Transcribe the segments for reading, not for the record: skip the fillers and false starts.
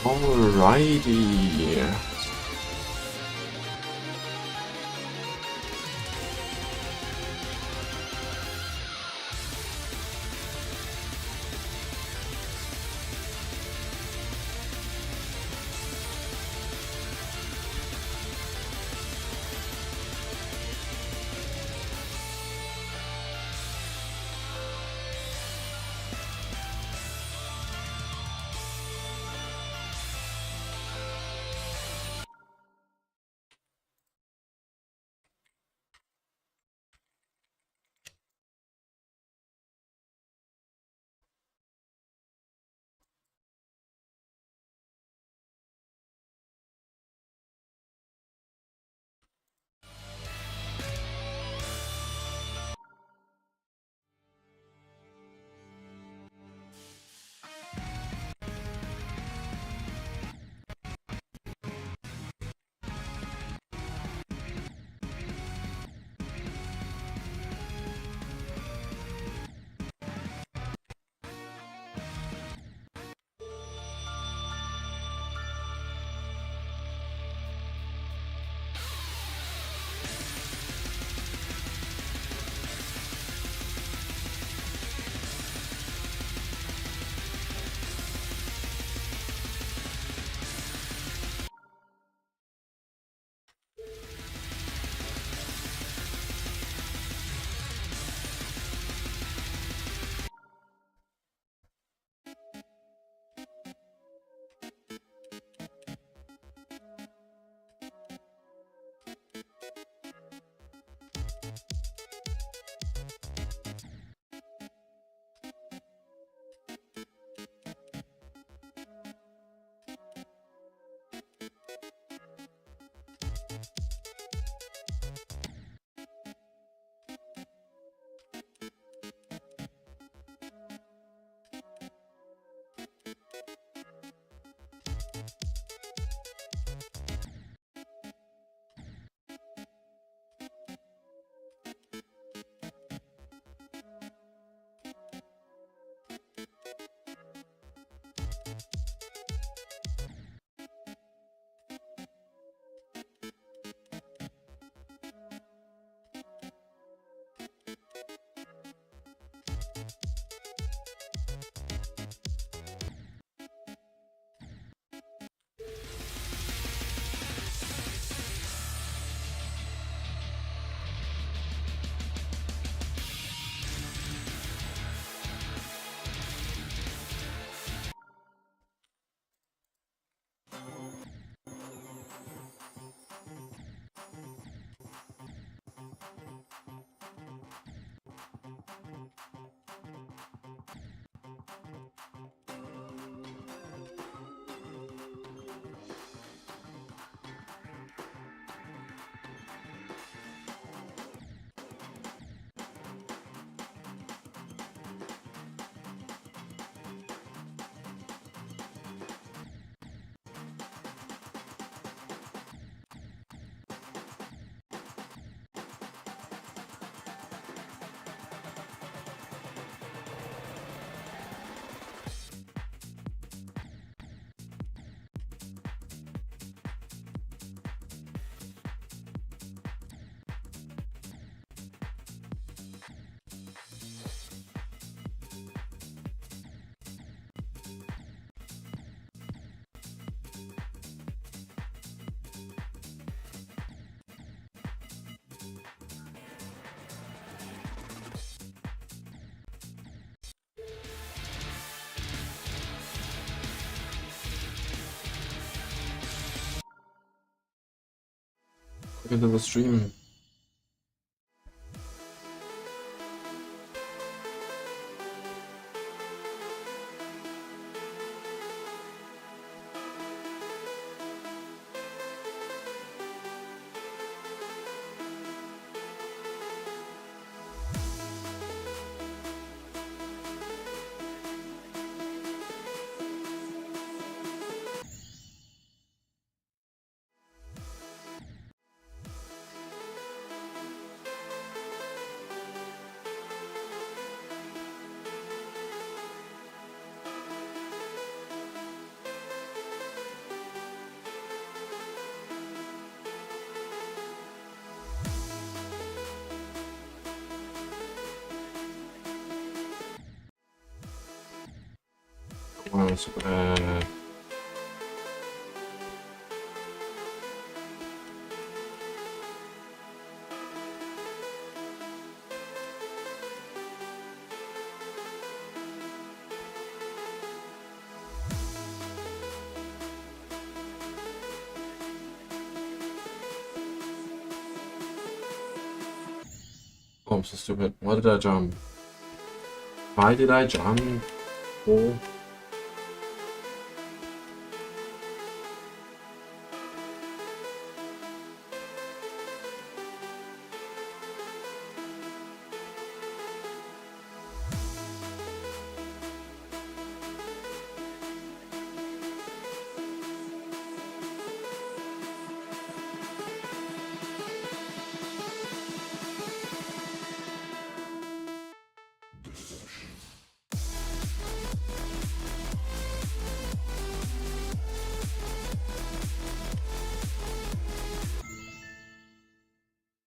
Alrighty. Look into the stream. Wow, so bad. Oh, I'm so stupid. Why did I jump? Why did I jump? Oh.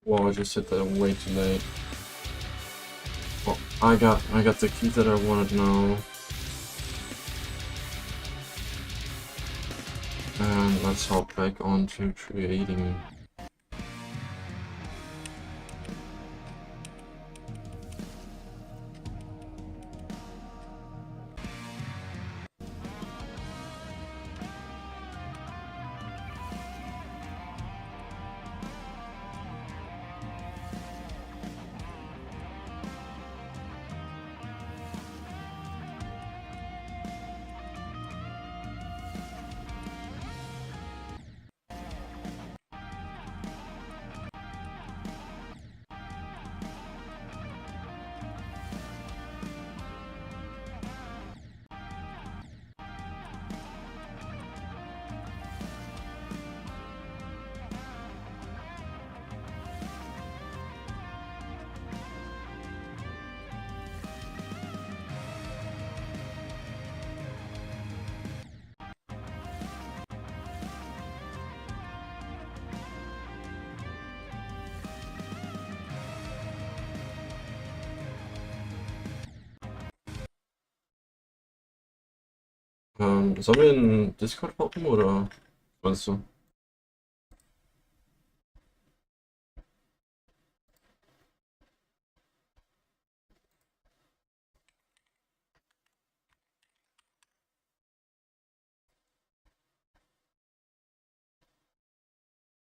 Whoa, I just hit that way too late. Oh, I got the key that I wanted now. And let's hop back on to creating. Sollen wir in Discord hoppen oder was meinst du?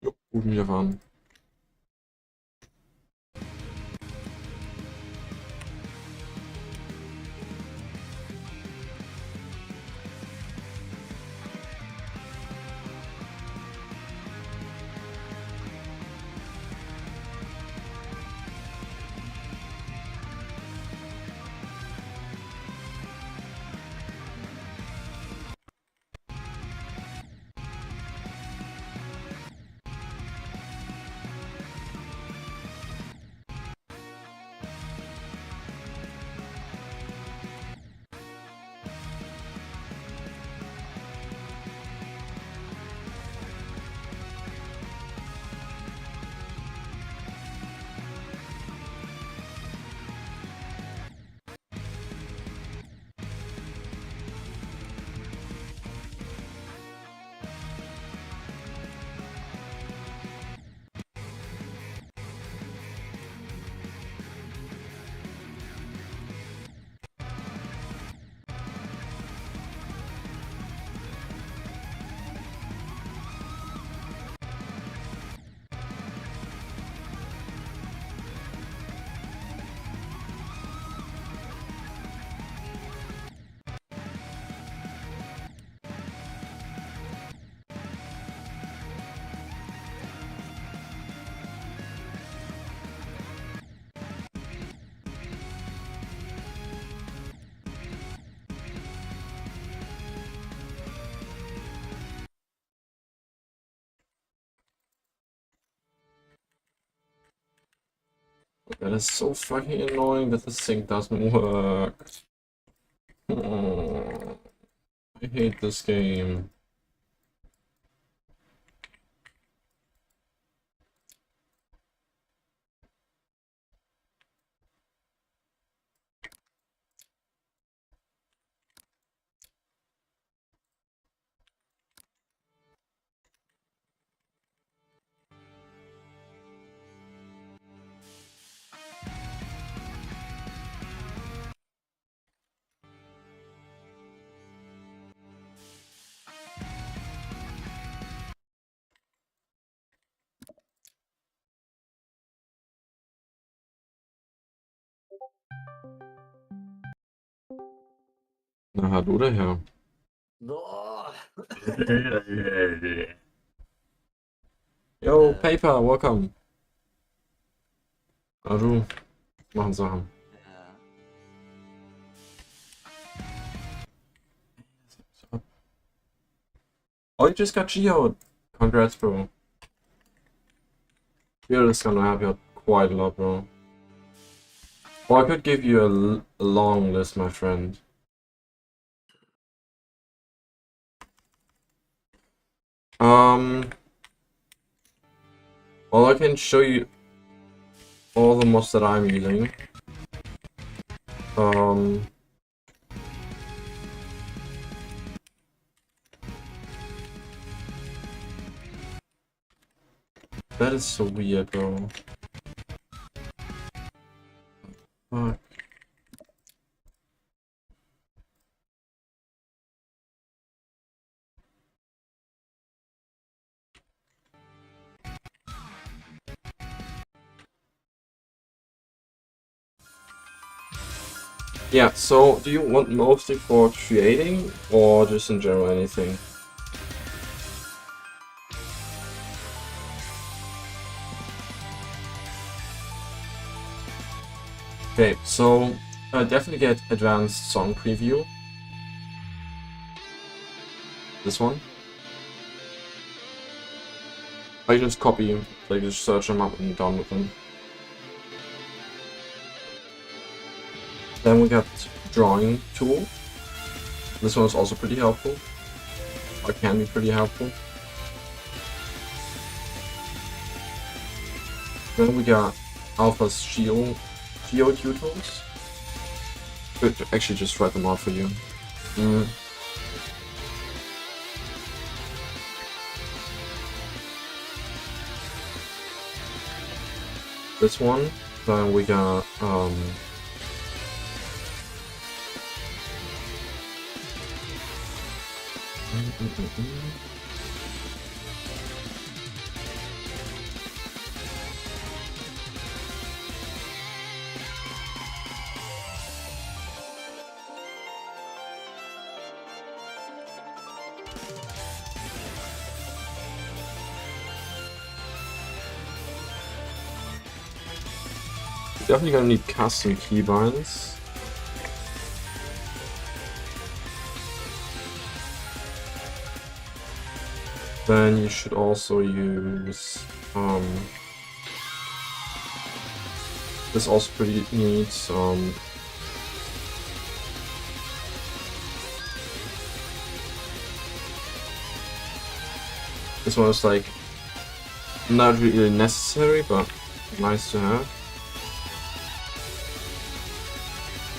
Jo, guten wir waren. That is so fucking annoying that this thing doesn't work. Oh, I hate this game. Na, hallo der Herr. Oh. Yo, Paper, welcome. Also, machen Sachen. Ja. Oh, you just got geoed. Congrats, bro. You're just gonna help you out quite a lot, bro. Well, I could give you a long list, my friend. Well, I can show you all the mods that I'm using. That is so weird, bro. Fuck. Yeah, so do you want mostly for creating or just in general anything? Okay, so definitely get advanced song preview. This one. I just copy, like just search them up and download them. Then we got drawing tool. This one is also pretty helpful. Or can be pretty helpful. Then we got Alpha's GeoTutors. Could actually just write them out for you. This one. Then we got definitely gonna need custom keybinds. Then you should also use this also pretty neat. This one is like not really necessary, but nice to have.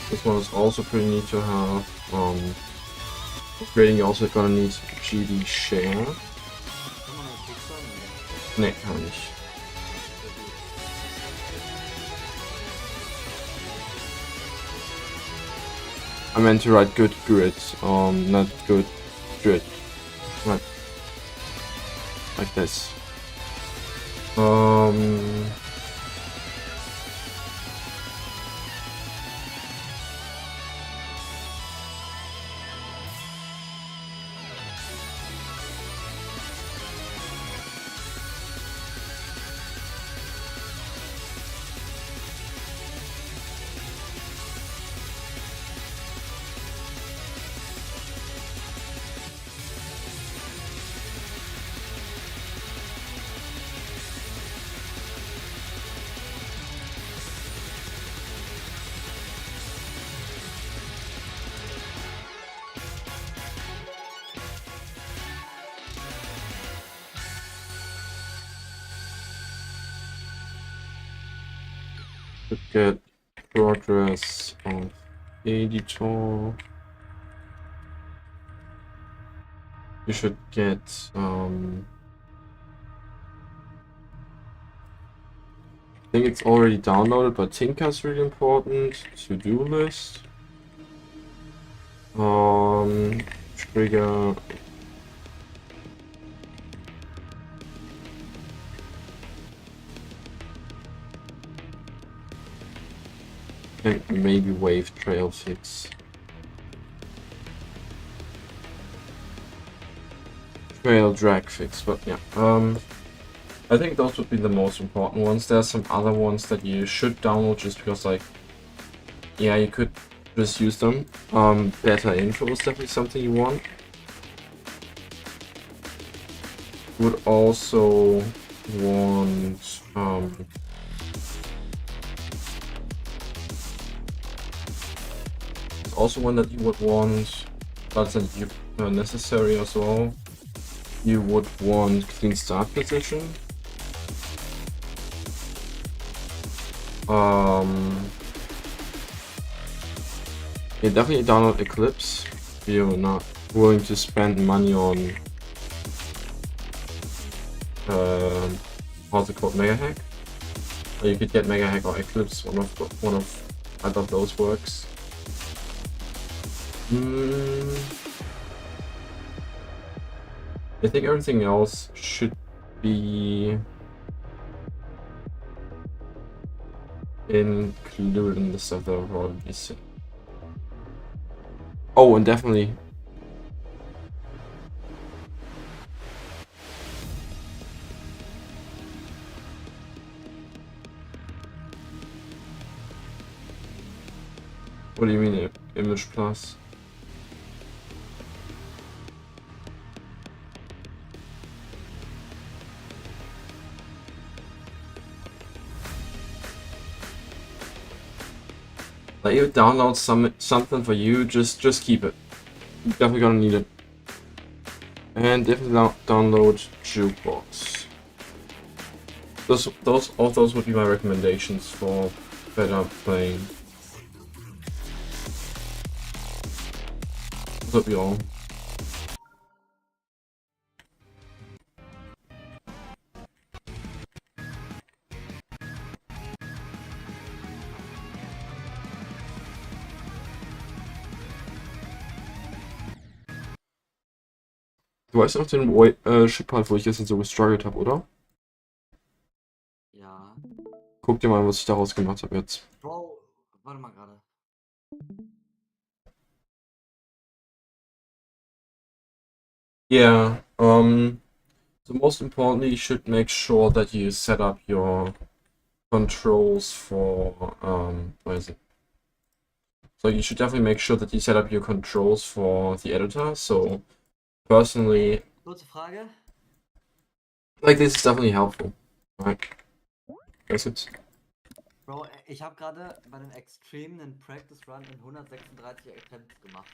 This one is also pretty neat to have. Upgrading, you're also gonna need GD Share. Nee, kann man nicht. I meant to write good grid, not good grid. Right. Like this. Get progress of editor. You should get I think it's already downloaded, but Tinker's really important. To-do list. Trigger. think maybe wave trail fix. Trail drag fix, but yeah. I think those would be the most important ones. There are some other ones that you should download just because, like, yeah, you could just use them. Better info is definitely something you want. Would also want also one that you would want, that's necessary as well. You would want clean start position. Yeah, definitely download Eclipse if you're not willing to spend money on how's it called, Mega Hack? Or you could get Mega Hack or Eclipse, one of either of those works. I think everything else should be included in the stuff that I've already said. Oh, and definitely. What do you mean, Image Plus? Like, if it downloads something for you, just keep it. You're definitely gonna need it. And definitely download Jukebox. All those would be my recommendations for better playing. That would be all. Du weißt noch den Chip-Part, wo ich gestern so gestruggelt habe, oder? Ja. Guck dir mal, was ich daraus gemacht habe jetzt. Bro, warte mal gerade. Yeah, so most importantly, you should make sure that you set up your controls for, where is it? So you should definitely make sure that you set up your controls for the editor. So personally, Kurze Frage. like, this is definitely helpful, right? That's it. Bro, ich habe gerade bei den Extreme einen Practice Run in 136 Attempts gemacht.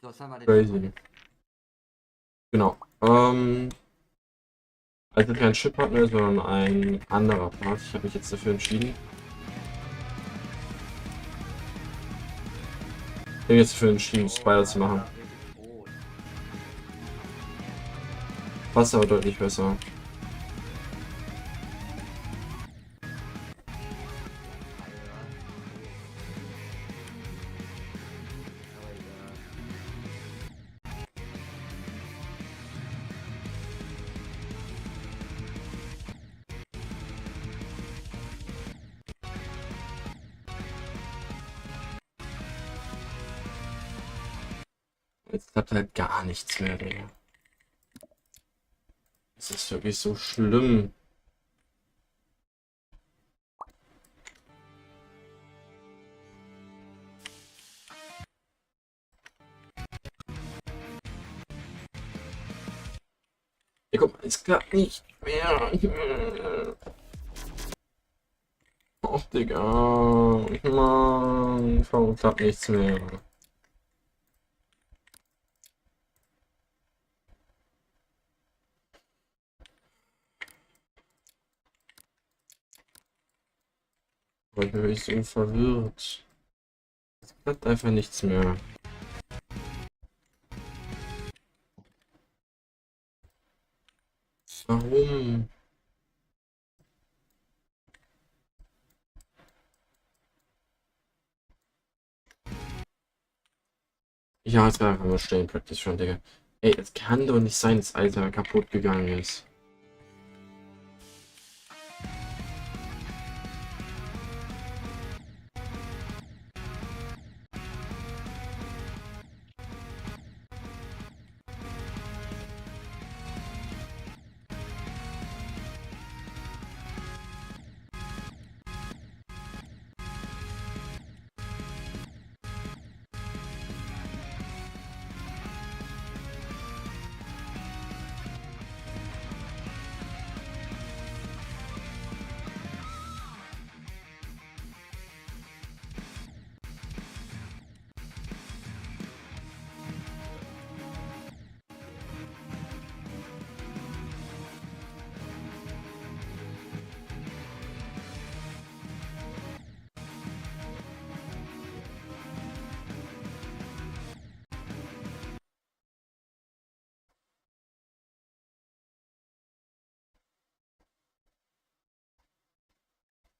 So, was haben wir denn? Crazy. Genau. Also kein Chip-Partner, sondern ein anderer Part. Ich habe mich jetzt dafür entschieden. Ich habe mich jetzt dafür entschieden, Spider zu machen. Passt aber deutlich besser. Jetzt klappt halt gar nichts mehr, Digga. Das ist wirklich so schlimm. Ja, guck mal, es klappt nicht mehr. Och, Digga. Mann, warum klappt nichts mehr? Ich bin wirklich so verwirrt. Es klappt einfach nichts mehr. Warum? Ja, jetzt kann einfach nur stehen, praktisch schon, Digga. Ey, es kann doch nicht sein, dass Alter kaputt gegangen ist.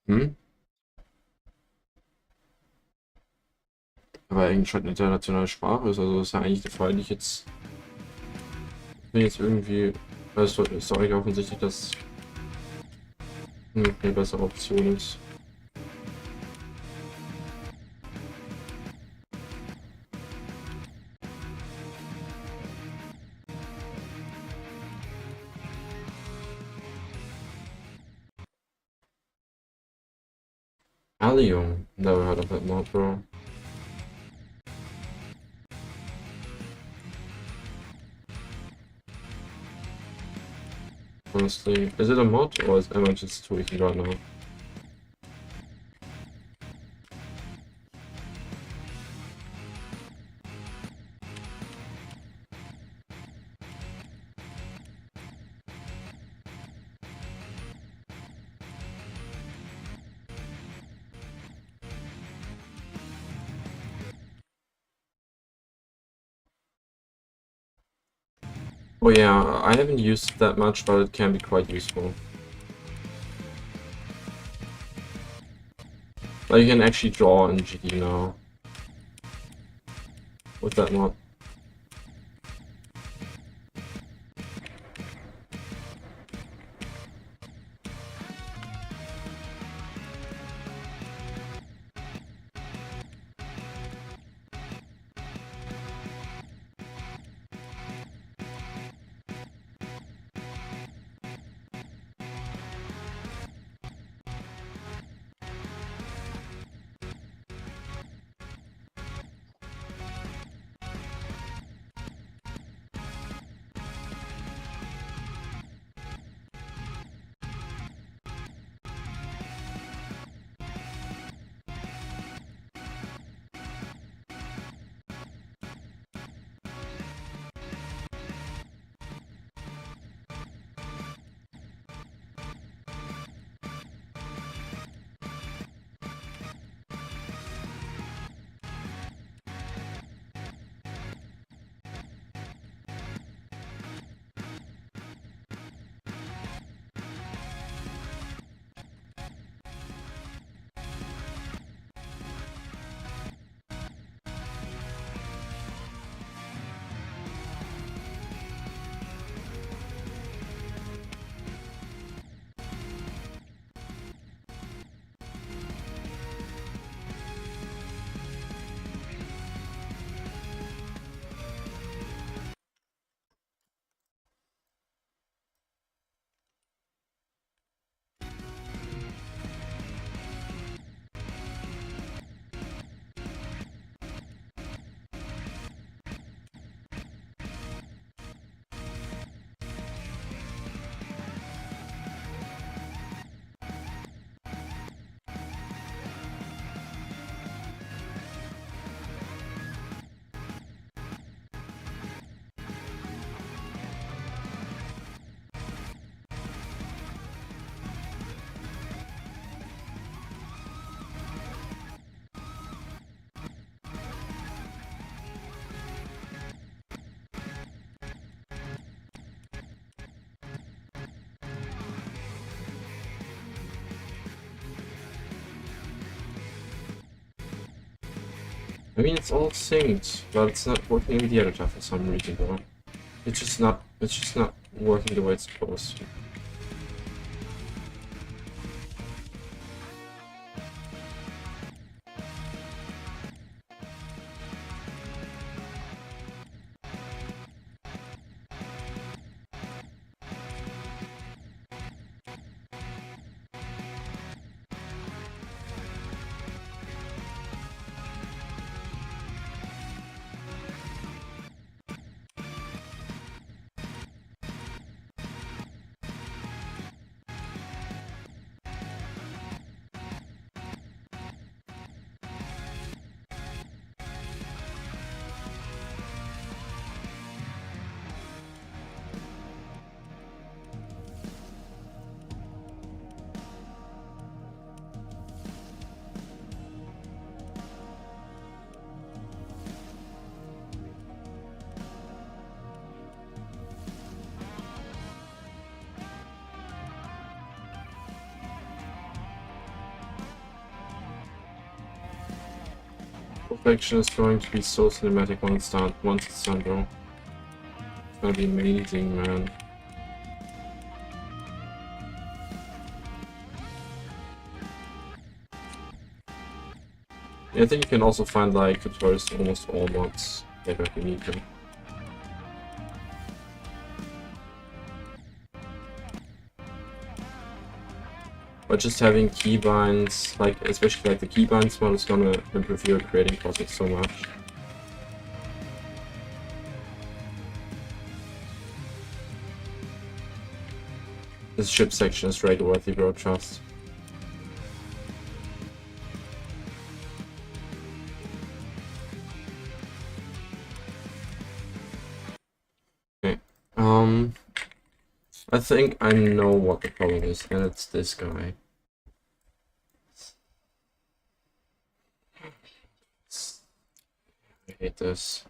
Hm? Aber Englisch halt eine internationale Sprache ist, also ist ja eigentlich der Fall, die ich jetzt irgendwie. Also ist doch eigentlich offensichtlich, dass eine bessere Option ist. Allium. Never heard of that mod, bro. Honestly. Is it a mod or am I just tweaking right now? Oh yeah, I haven't used it that much, but it can be quite useful. Like you can actually draw in GD now with that mod. I mean, it's all synced, but it's not working in the editor for some reason, though. It's just not working the way it's supposed to. Perfection is going to be so cinematic once it's done, bro. It's gonna be amazing, man. Yeah, I think you can also find like tutorials to almost all mods if you need them. But just having keybinds, like especially like the keybinds one, is gonna improve your creating process so much. This ship section is right worthy, bro, trust. Okay. I think I know what the problem is, and it's this guy. I hate this.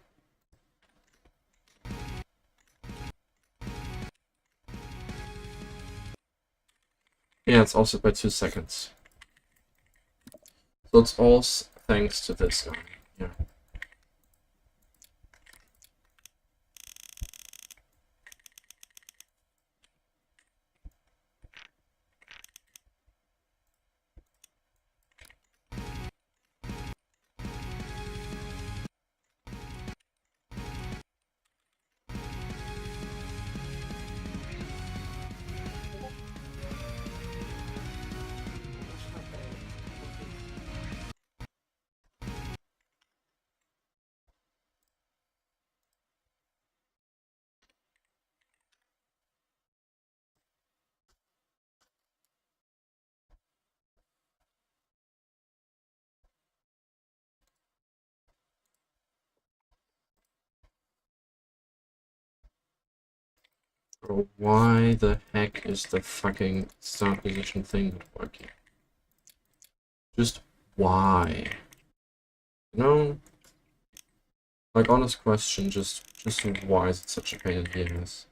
Yeah, it's also by 2 seconds. So it's all thanks to this guy. Yeah. Bro, why the heck is the fucking start position thing not working? Just why? You know? Like, honest question, just why is it such a pain in the ass?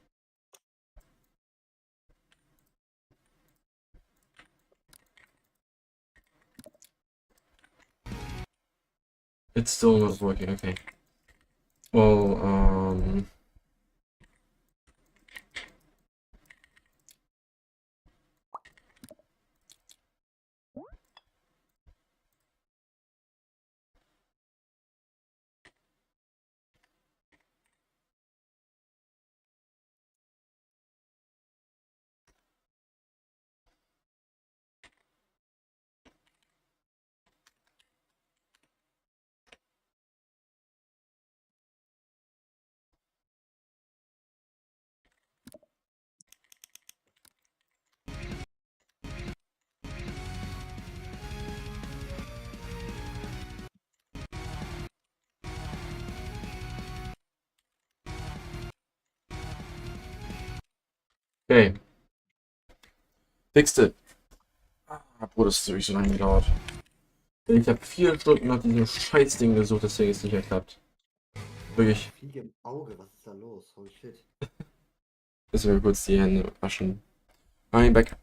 It's still not working, okay. Well, okay. Fixed it. Obwohl das wirklich so lange gedauert. Ich habe 4 Stunden nach diesem Scheißding gesucht, deswegen ist es nicht geklappt. Wirklich. Fliege im Auge, was ist da los? Holy shit. Müssen wir kurz die Hände waschen. I'm back.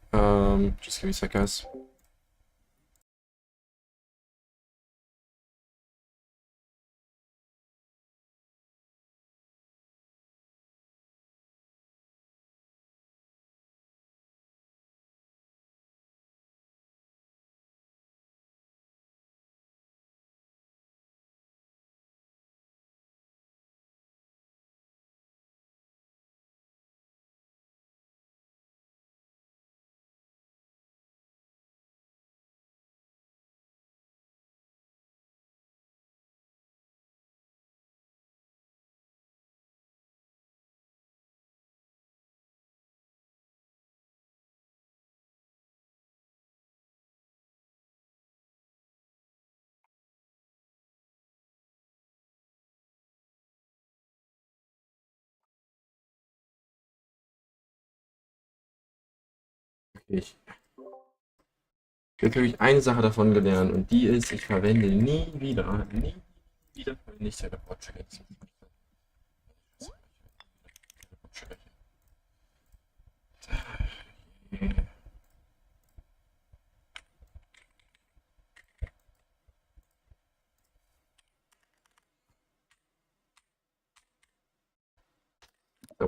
Just give me a sec, guys. Ich habe wirklich eine Sache davon gelernt und die ist, ich verwende nie wieder verwende ich Teleport-Tracks.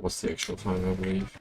was the actual time, I believe.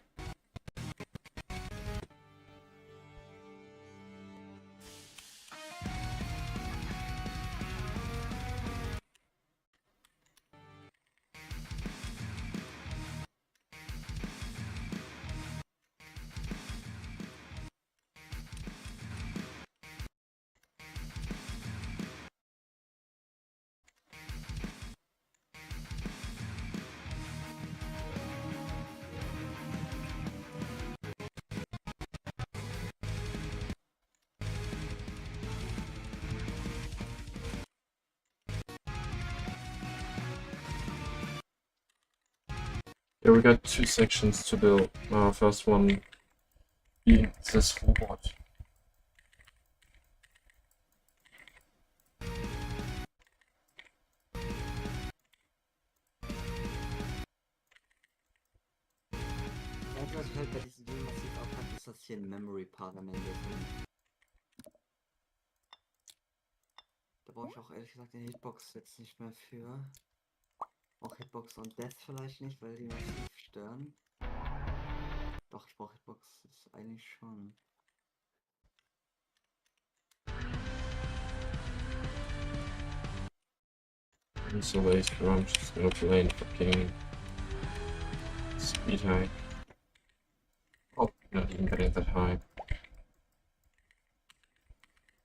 Yeah, we got 2 sections to build. First one being this robot. Was ich halt bei diesem Game massiv aufhand, ist, dass hier ein Memory-Part am Ende ist. Da brauche ich auch ehrlich gesagt den Hitbox jetzt nicht mehr für. Auch Hitbox und Death vielleicht nicht, weil die massiv stören. Doch, ich brauche Hitbox, das ist eigentlich schon. I'm so lazy, I'm just gonna play fucking speed high. Oh, not even getting that high.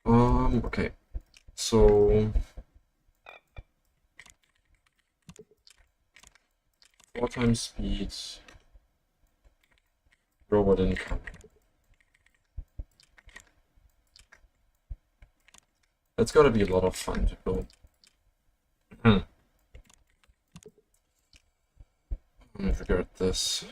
Okay. So 4 times speed. Robot income. That's gotta be a lot of fun to build. Let me figure out this.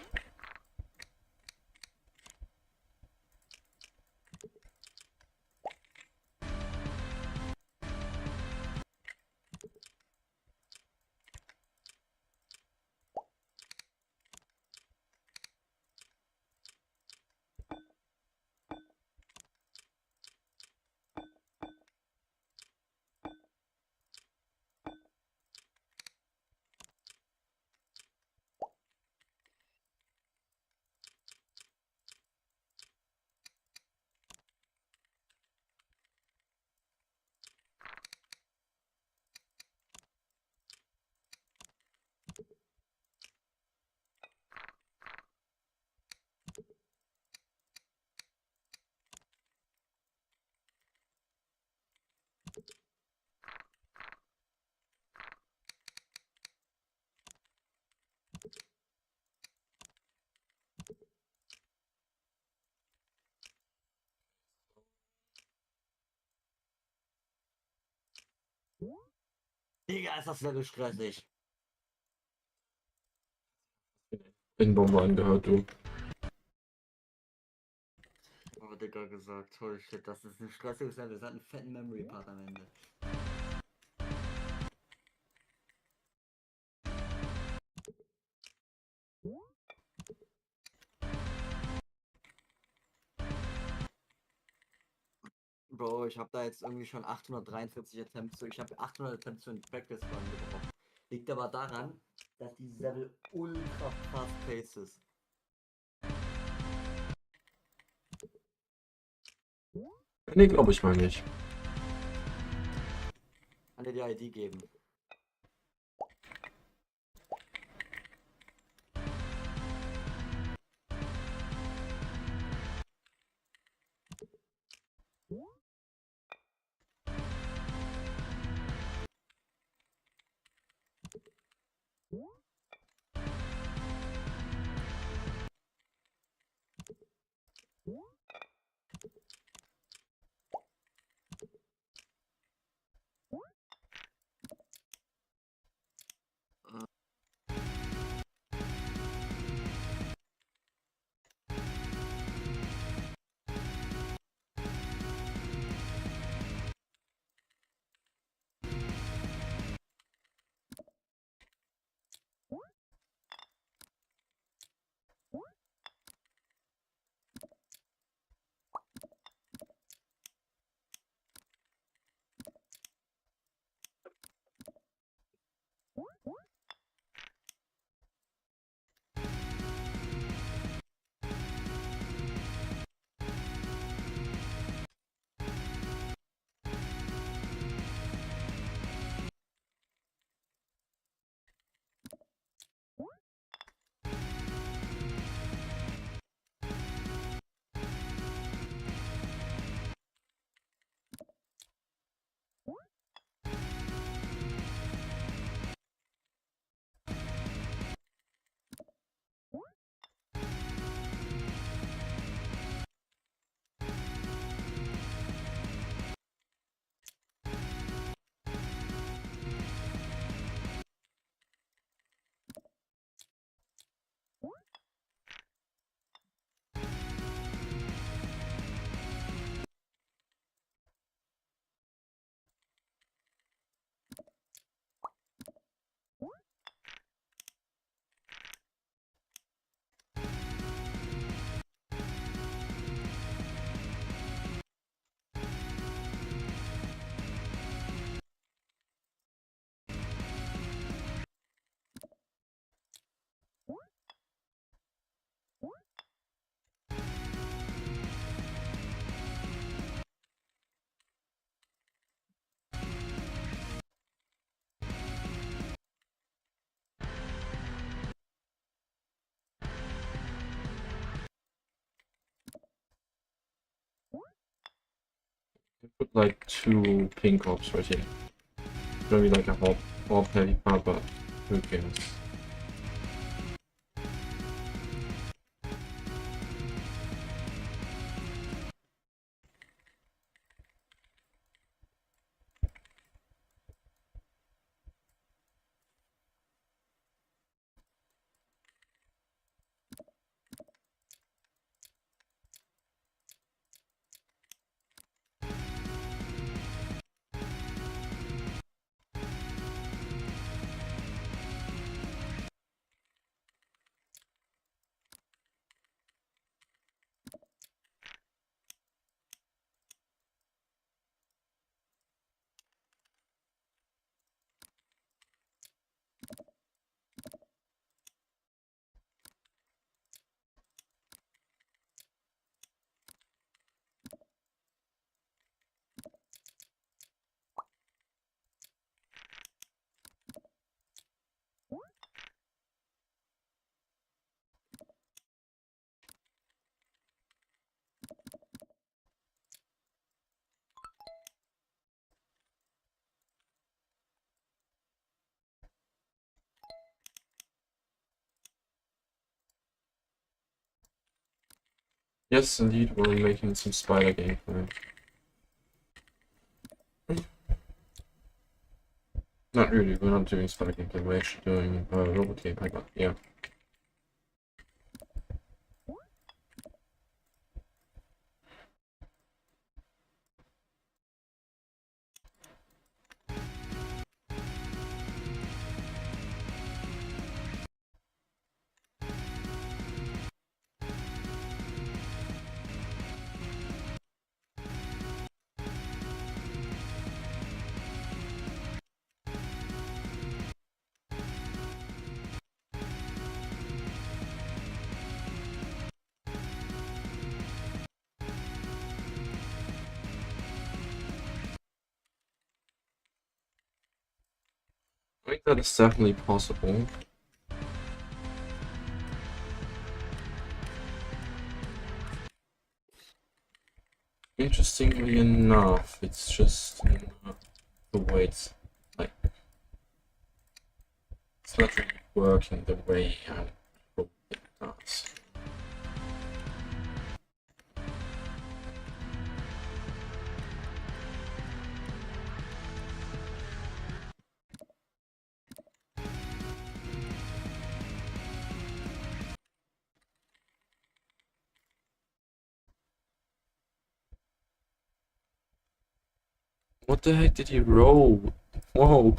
Digga, ist das Level stressig. Bombe angehört, du. Aber Digga gesagt, holy shit, das ist ein stressiges Level, das hat einen fetten Memory-Part am Ende. Bro, ich habe da jetzt irgendwie schon 843 Attempts, ich habe 800 Attempts für einen Practice Run gebraucht. Liegt aber daran, dass dieses Level ultra fast paced ist. Nee, glaube ich mal nicht. Kann dir die ID geben. Put like 2 pink orbs right here. Gonna be like a orb heavy part, but who cares? Yes, indeed, we're making some spider gameplay. Not really, we're not doing spider gameplay, we're actually doing robot gameplay, but yeah. I think that is definitely possible. Interestingly enough, it's just the way it's like it's not really working the way I hope it does. What the heck did he roll? Whoa!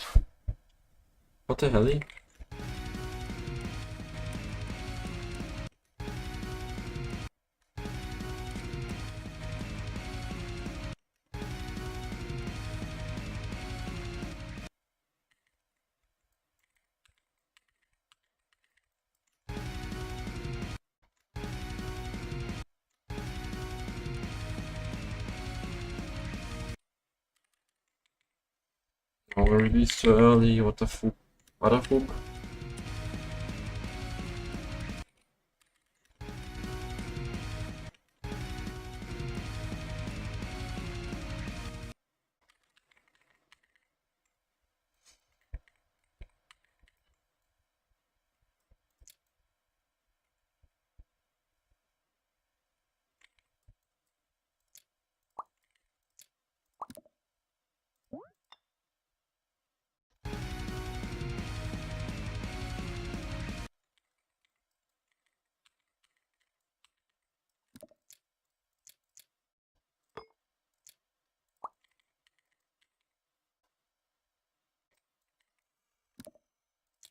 What the hell? Oh, we released too early, what the fuck? What the fuck?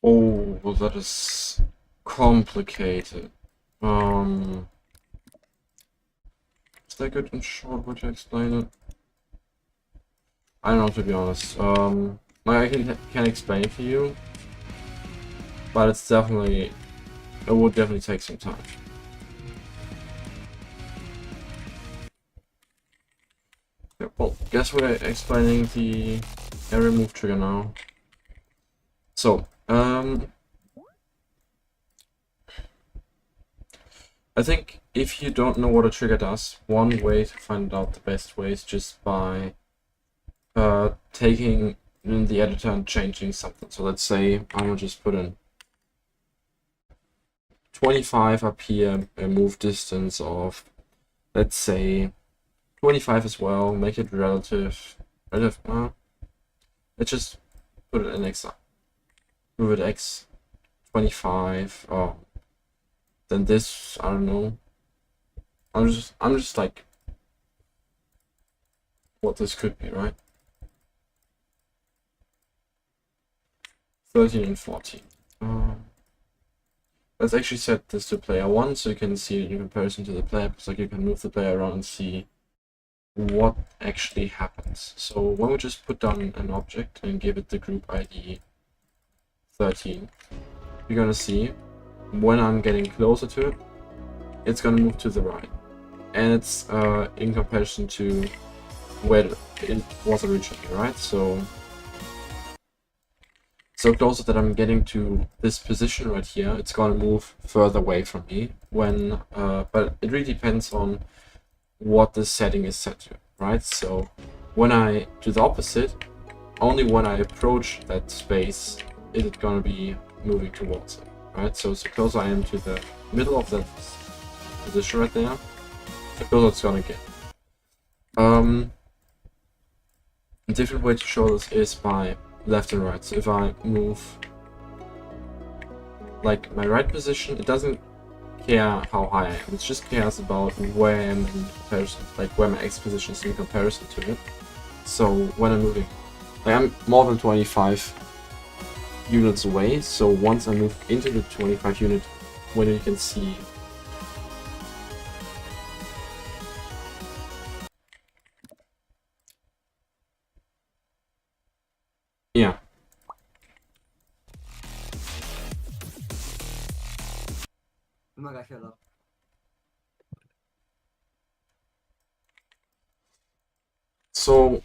Oh, well, that is complicated. Is that good and short way to explain it? I don't know, to be honest. Like I can explain it to you, but it would definitely take some time. Yeah, well, guess we're explaining the area move trigger now. So, I think if you don't know what a trigger does, one way to find out the best way is just by taking in the editor and changing something. So let's say I'm gonna just put in 25 up here, a move distance of, let's say, 25 as well, make it relative, let's just put it in x, move it x 25, then this, I don't know, I'm just like, what this could be, right? 13 and 14. Let's actually set this to player 1 so you can see it in comparison to the player, so you can move the player around and see what actually happens. So when we just put down an object and give it the group ID 13, you're gonna see when I'm getting closer to it, it's gonna move to the right. And it's in comparison to where it was originally, right? So closer that I'm getting to this position right here, it's gonna move further away from me when, but it really depends on what the setting is set to, right? So when I do the opposite, only when I approach that space is it gonna be moving towards it, right? So closer I am to the middle of that position right there, the closer it's gonna get. A different way to show this is by left and right. So if I move like my right position, it doesn't care how high I am, it just cares about where I am in comparison, like where my X position is in comparison to it. So when I'm moving, like I'm more than 25 units away, so once I move into the 25 unit window, you can see yeah. Immer gleich wieder. So,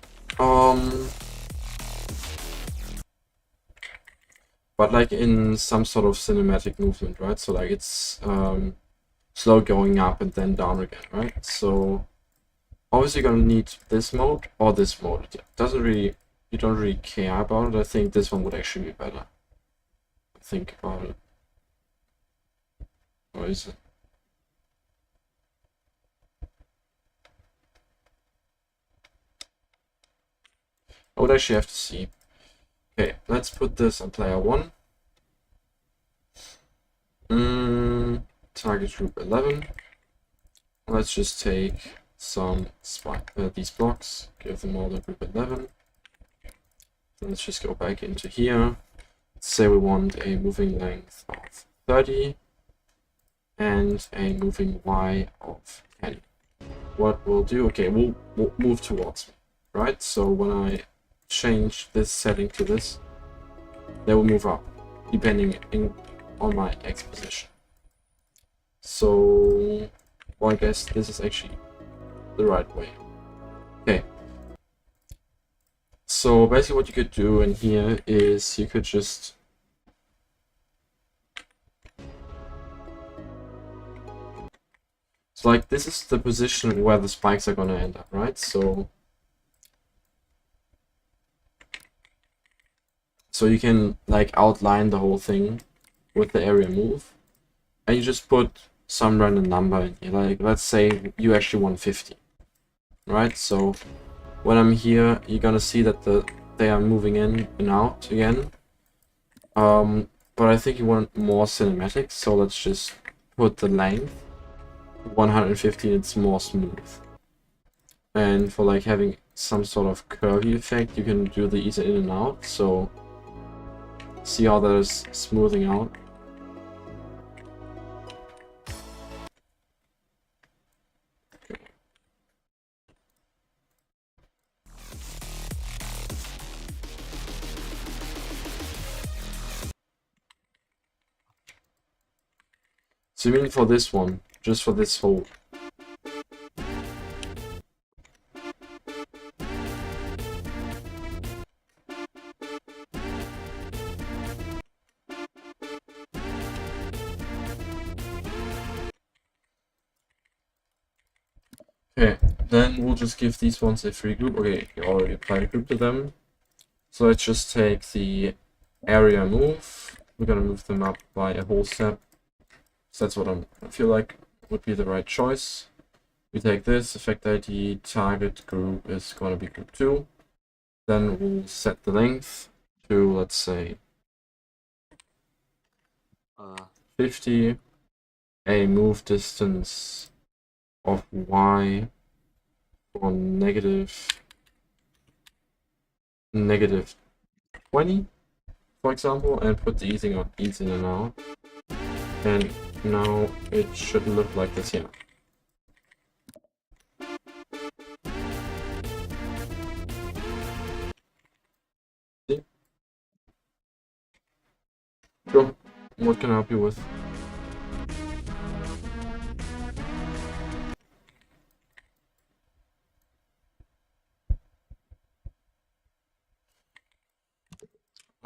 but like in some sort of cinematic movement, right? So like it's slow going up and then down again, right? So obviously you're gonna need this mode or this mode. It doesn't really, you don't really care about it. I think this one would actually be better. Think about it. Or is it? I would actually have to see. Okay, let's put this on player 1. Target group 11. Let's just take some these blocks, give them all the group 11. Then let's just go back into here. Let's say we want a moving length of 30 and a moving Y of 10. What we'll do, okay, we'll move towards me, right? So when I change this setting to this, they will move up, depending on my X position. So, well, I guess this is actually the right way. Okay. So basically what you could do in here is you could just like this is the position where the spikes are gonna end up, right? So you can like outline the whole thing with the area move, and you just put some random number in here. Like let's say you actually want 50, right? So when I'm here, you're gonna see that they are moving in and out again. But I think you want more cinematic, so let's just put the length 115. It's more smooth. And for like having some sort of curvy effect, you can do the ease in and out. So see how that is smoothing out. So you mean for this one, just for this whole. Okay. Then we'll just give these ones a free group. Okay, you already applied a group to them. So let's just take the area move. We're gonna move them up by a whole step. So that's what I feel like would be the right choice. We take this, effect ID, target group is gonna be group 2. Then we'll set the length to, let's say, 50, a move distance of y for negative 20, for example, and put the easing on ease in and out. And now it should look like this here. See? Sure. What can I help you with?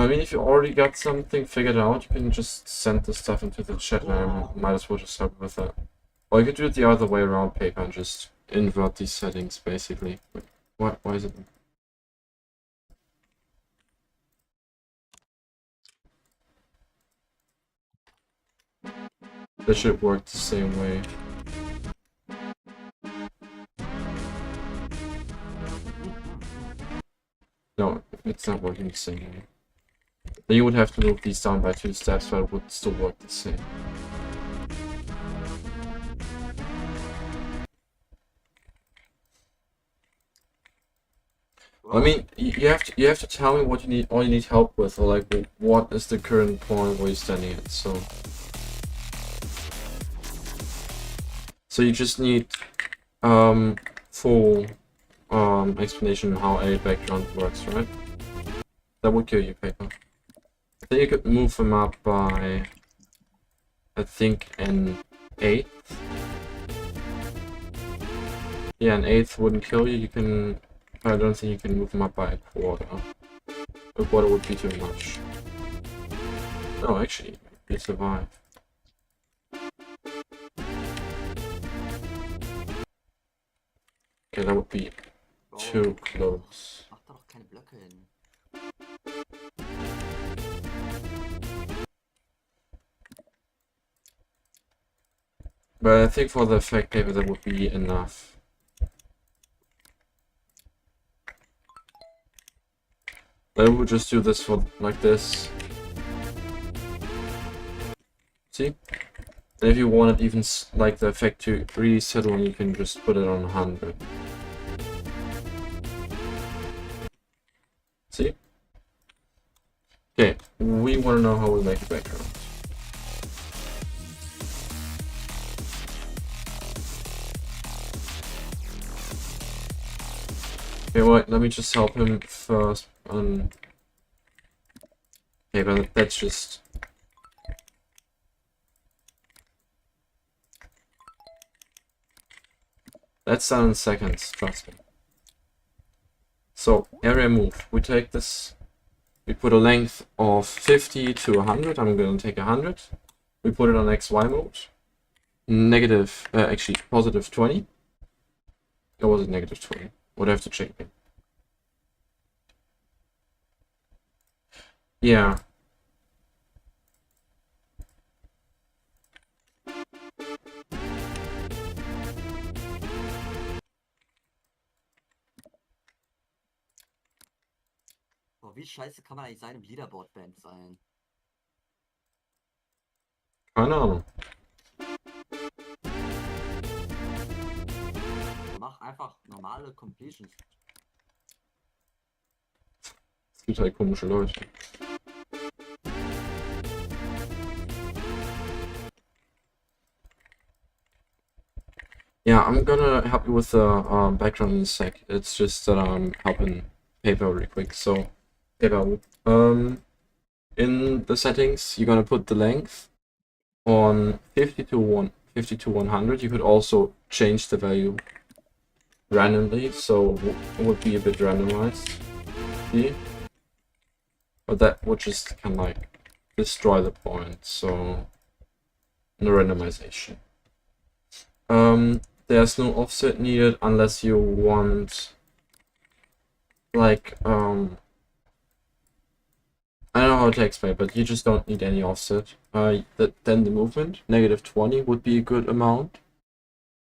I mean, if you already got something figured out, you can just send the stuff into the chat and I might as well just help you with that. Or you could do it the other way around, paper, and just invert these settings, basically. Why is it? That should work the same way. No, it's not working the same way. Then you would have to move these down by 2 steps, but it would still work the same. I mean, you have to tell me what you need help with, or like what is the current point where you're standing at. So you just need full explanation how a background works, right? That would kill you, paper. Then you could move them up by, I think, an 1/8. Yeah, an 1/8 wouldn't kill you. You can. I don't think you can move them up by 1/4. A quarter would be too much. No, actually, you survive. Okay, that would be too close. Mach da doch keine Blöcke hin. But I think for the effect paper that would be enough. Then we'll just do this for like this. See? And if you wanted even like the effect to really settle, you can just put it on 100. See? Okay, we want to know how we make a background. Okay, wait, let me just help him first. Okay, but that's just... That's done in seconds, trust me. So, area move. We take this, we put a length of 50 to 100. I'm going to take 100. We put it on XY mode. Negative, actually, positive 20. Or was it negative 20? Would have to check it. Yeah. Boah, wie scheiße kann man eigentlich seine Leaderboard-Band sein? Keine Ahnung. Mach einfach normale Completions. Es gibt halt komische Leute. Yeah, I'm gonna help you with the background in a sec. It's just that I'm helping paper really quick. So, paper, in the settings, you're gonna put the length on 50 to 100. You could also change the value randomly, so it would be a bit randomized. See? But that would just kind of like destroy the point. So, no randomization. there's no offset needed unless you want, like, I don't know how to explain, but you just don't need any offset. Then the movement, -20 would be a good amount.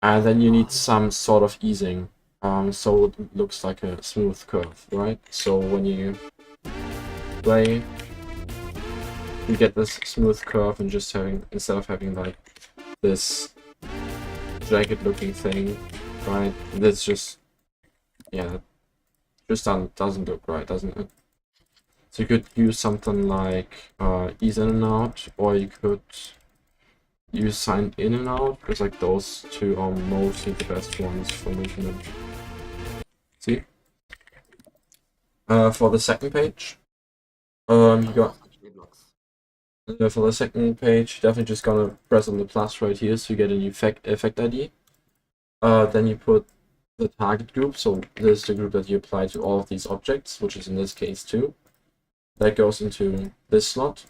And then you need some sort of easing, so it looks like a smooth curve, right? So when you play, you get this smooth curve and just having, instead of having like this jagged looking thing, right? That's just, yeah, just doesn't look right, doesn't it? So you could use something like ease in and out, or you could use sign in and out, because like those two are mostly the best ones for movement. See? For the second page, you got for the second page, definitely just gonna press on the plus right here, so you get an effect ID. Then you put the target group, so this is the group that you apply to all of these objects, which is in this case 2. That goes into this slot,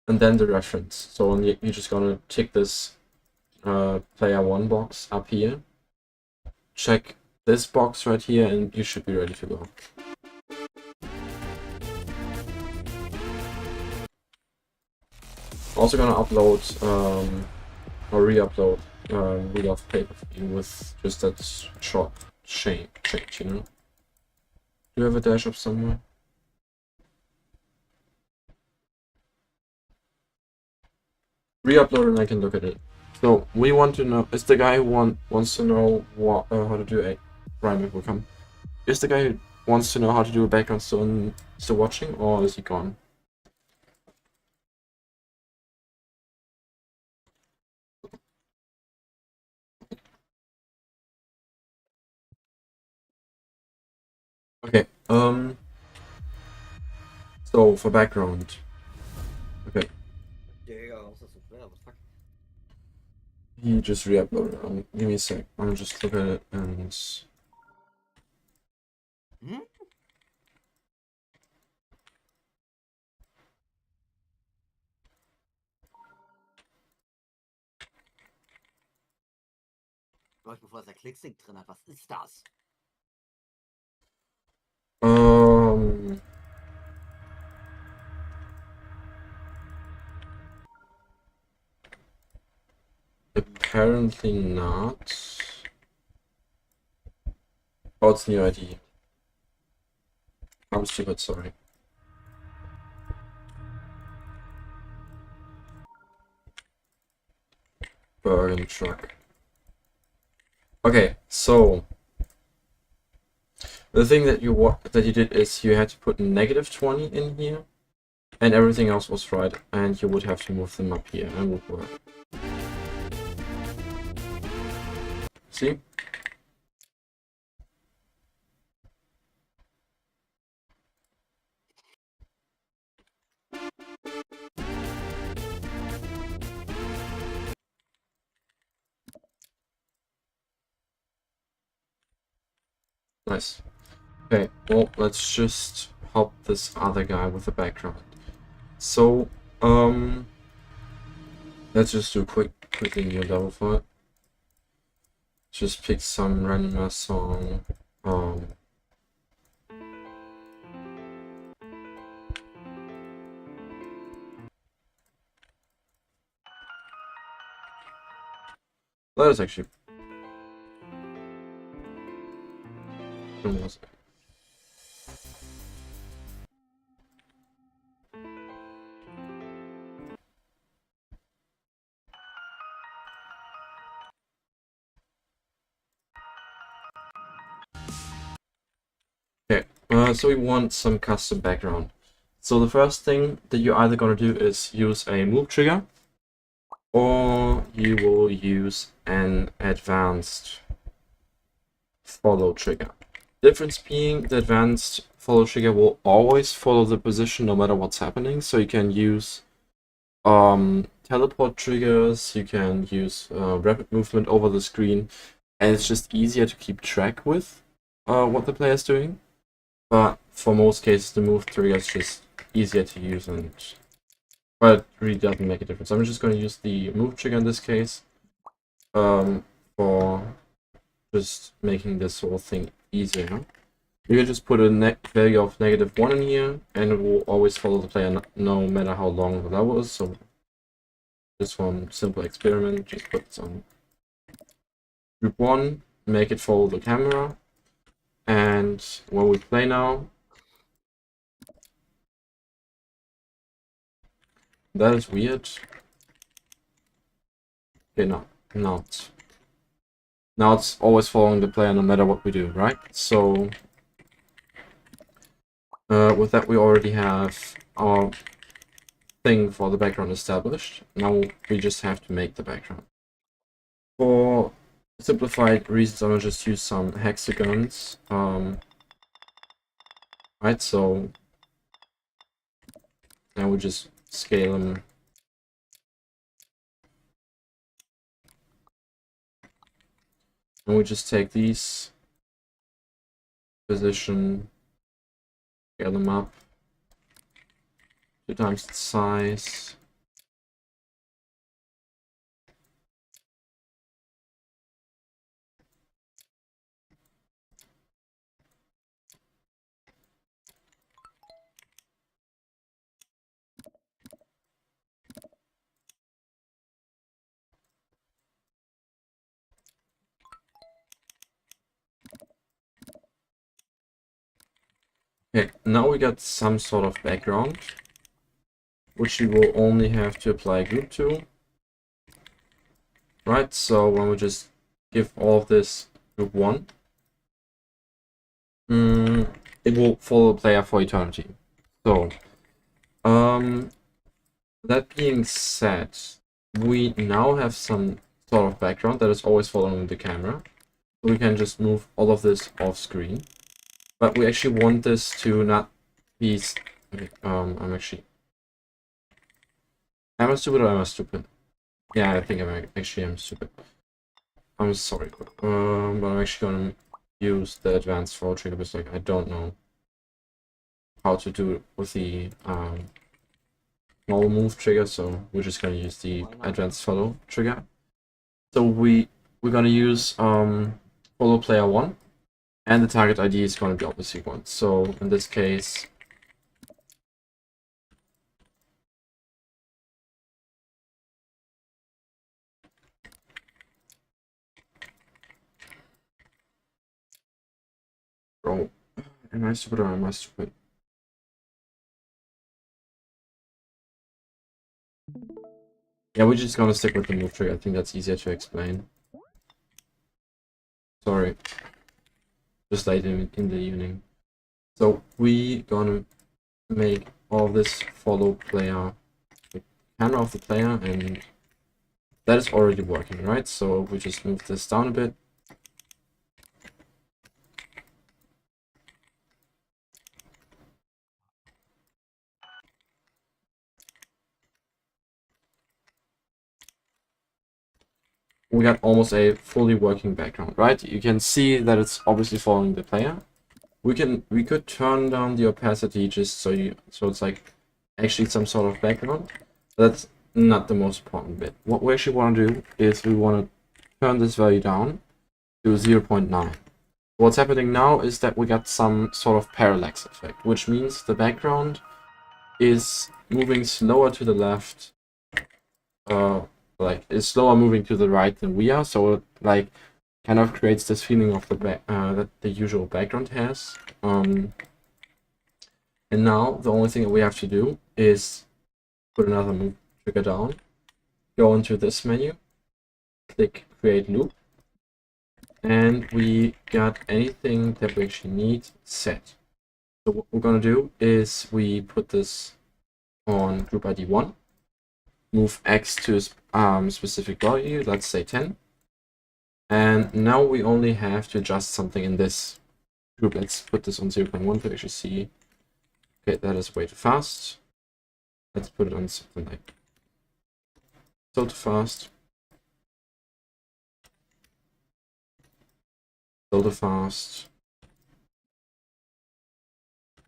and then the reference. So you're just gonna tick this player 1 box up here, check this box right here, and you should be ready to go. Also gonna upload or re-upload Rule of Paper with just that short change, you know? Do you have a dash up somewhere? Re-upload and I can look at it. So we want to know, is the guy who wants to know what how to do a Ryan will come. Is the guy who wants to know how to do a background still watching, or is he gone? Okay, so for background. Okay. He just re-uploaded. Give me a sec. I'll just look at it and. Läuft, bevor es der Klicksync drin hat. Was ist das? Apparently not. Oh, it's new ID. I'm stupid, sorry. Bergen truck. Okay, so the thing that you did is you had to put -20 in here, and everything else was right, and you would have to move them up here, and would work. See? Nice. Okay, well, let's just help this other guy with the background. So, let's just do quickly new level for it. Just pick some random ass song. That is actually. When was it? Okay, so we want some custom background. So the first thing that you're either going to do is use a move trigger, or you will use an advanced follow trigger. Difference being, the advanced follow trigger will always follow the position no matter what's happening, so you can use teleport triggers, you can use rapid movement over the screen, and it's just easier to keep track with what the player's doing. But for most cases, the move trigger is just easier to use, but it really doesn't make a difference. I'm just going to use the move trigger in this case for just making this whole thing easier. You can just put a value of -1 in here, and it will always follow the player no matter how long the level is. So just one simple experiment, just put this on group 1, make it follow the camera, and when we play now, that is weird. Okay, no, not. Now it's always following the player no matter what we do, right? So with that, we already have our thing for the background established. Now we just have to make the background. For simplified reasons, I'm gonna just use some hexagons. Right, so now we just scale them. And we just take these, position, scale them up, 2 times the size. Okay, now we got some sort of background, which we will only have to apply a group to. Right, so when we just give all of this group 1, it will follow the player for eternity. So, that being said, we now have some sort of background that is always following the camera. We can just move all of this off screen. But we actually want this to not be... am I stupid or am I stupid? Yeah, I think I'm stupid. I'm sorry. But I'm actually gonna use the advanced follow trigger because like I don't know how to do it with the normal move trigger, so we're just gonna use the advanced follow trigger. So we're gonna use follow player 1, and the target ID is gonna be obviously 1. So in this case, bro, am I stupid or am I stupid? Yeah, we're just gonna stick with the move trigger. I think that's easier to explain. Sorry. Just late in the evening. So we gonna make all this follow player, the camera of the player, and that is already working, right? So we just move this down a bit. We got almost a fully working background, right? You can see that it's obviously following the player. We could turn down the opacity just so it's like actually some sort of background. That's not the most important bit. What we actually want to do is we want to turn this value down to 0.9. What's happening now is that we got some sort of parallax effect, which means the background is moving slower to the left, like is slower moving to the right than we are, so it like kind of creates this feeling of the that the usual background has. And now the only thing that we have to do is put another move trigger down, go into this menu, click create loop, and we got anything that we actually need set. So what we're gonna do is we put this on group ID 1, move X to a specific value, let's say 10. And now we only have to adjust something in this group. Let's put this on 0.1 to actually see. Okay, that is way too fast. Let's put it on something like so too fast. So too fast.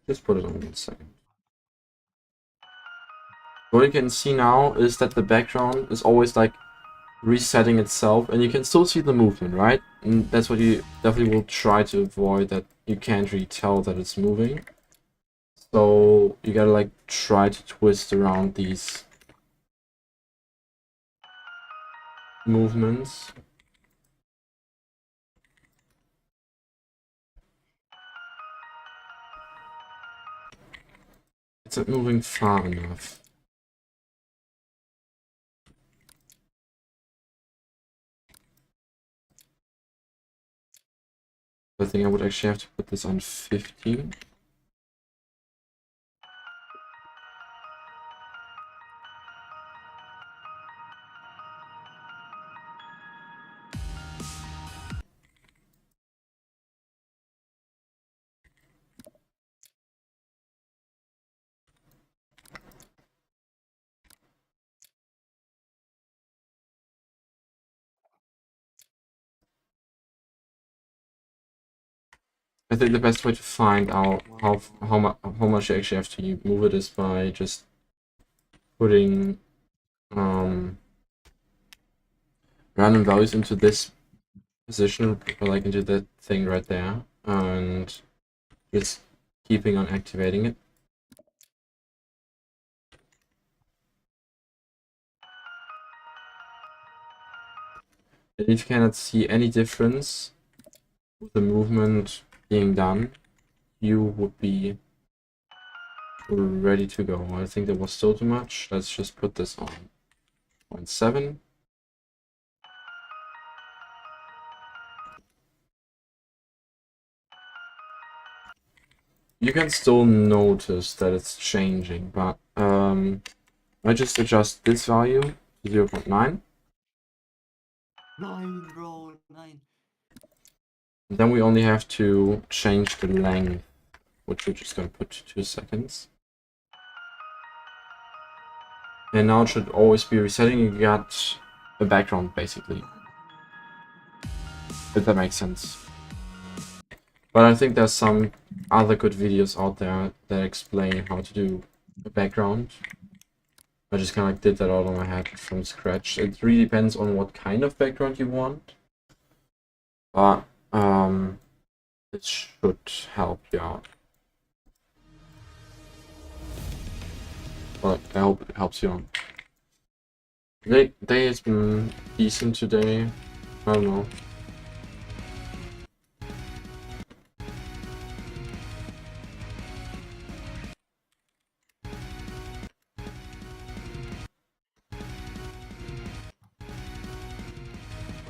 Just put it on 1 second. What you can see now is that the background is always like resetting itself, and you can still see the movement, right? And that's what you definitely will try to avoid, that you can't really tell that it's moving. So you gotta like try to twist around these movements. It's not moving far enough. I think I would actually have to put this on 15. I think the best way to find out how much you actually have to move it is by just putting random values into this position, or like into that thing right there, and just keeping on activating it. And if you cannot see any difference with the movement being done, you would be ready to go. I think that was still too much. Let's just put this on 0.7. You can still notice that it's changing, but I just adjust this value to 0.9. Nein, Bro, nein. Then we only have to change the length, which we're just going to put 2 seconds. And now it should always be resetting. You got a background, basically. If that makes sense. But I think there's some other good videos out there that explain how to do a background. I just kind of like did that all on my head from scratch. It really depends on what kind of background you want. But it should help you out. But I hope it helps you out. Day has been decent today. I don't know.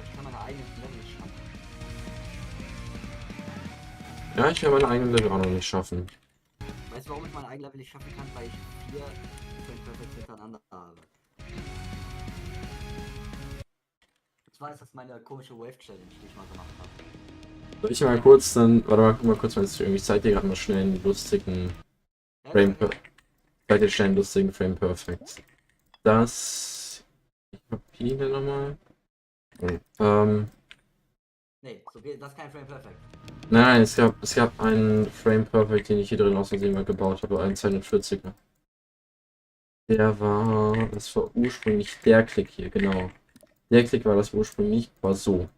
Ich kann meine eigenen Level schaffen. Ja, ich werde meine eigenen Level auch noch nicht schaffen. Weißt du, warum ich meine eigenen Level nicht schaffen kann? Weil ich 4 Frame Perfects hintereinander habe. Und zwar ist das meine komische Wave Challenge, die ich mal gemacht habe. Soll ich mal kurz dann. Warte mal, guck mal kurz, wenn es irgendwie zeigt dir gerade mal schnell einen lustigen Ja, Frame ja. Zeigt dir schnell einen lustigen Frame Perfect. Das. Ich kopiere den nochmal. Nee, so geht das ist kein Frame Perfect. Nein, es gab einen Frame Perfect, den ich hier drin aus Versehen mal gebaut habe, einen 240er. Das war ursprünglich der Klick hier, genau. Der Klick war das ursprünglich, war so.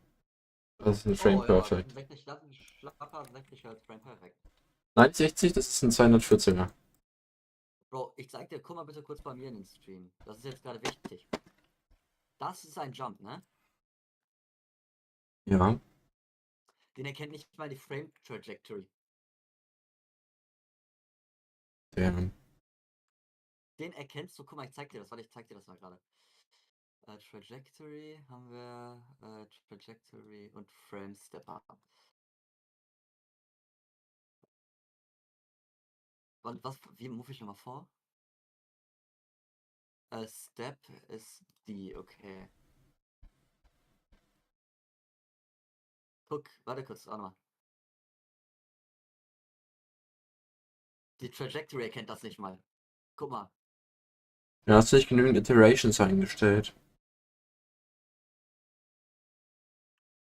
Das ist ein Frame Perfect. Weg nicht lassen, schlapper, weg nicht als Frame Perfect. 69, das ist ein 240er. Bro, ich zeig dir, guck mal bitte kurz bei mir in den Stream. Das ist jetzt gerade wichtig. Das ist ein Jump, ne? Ja. Den erkennt nicht mal die Frame Trajectory. Der. Den erkennst du, guck mal, ich zeig dir das, warte, ich zeig dir das mal gerade. Trajectory haben wir, Trajectory und Frame Stepper. Und wie move ich nochmal vor? Step ist die, okay. Guck, warte kurz, warte mal. Die Trajectory erkennt das nicht mal. Guck mal. Ja, hast du nicht genügend Iterations eingestellt?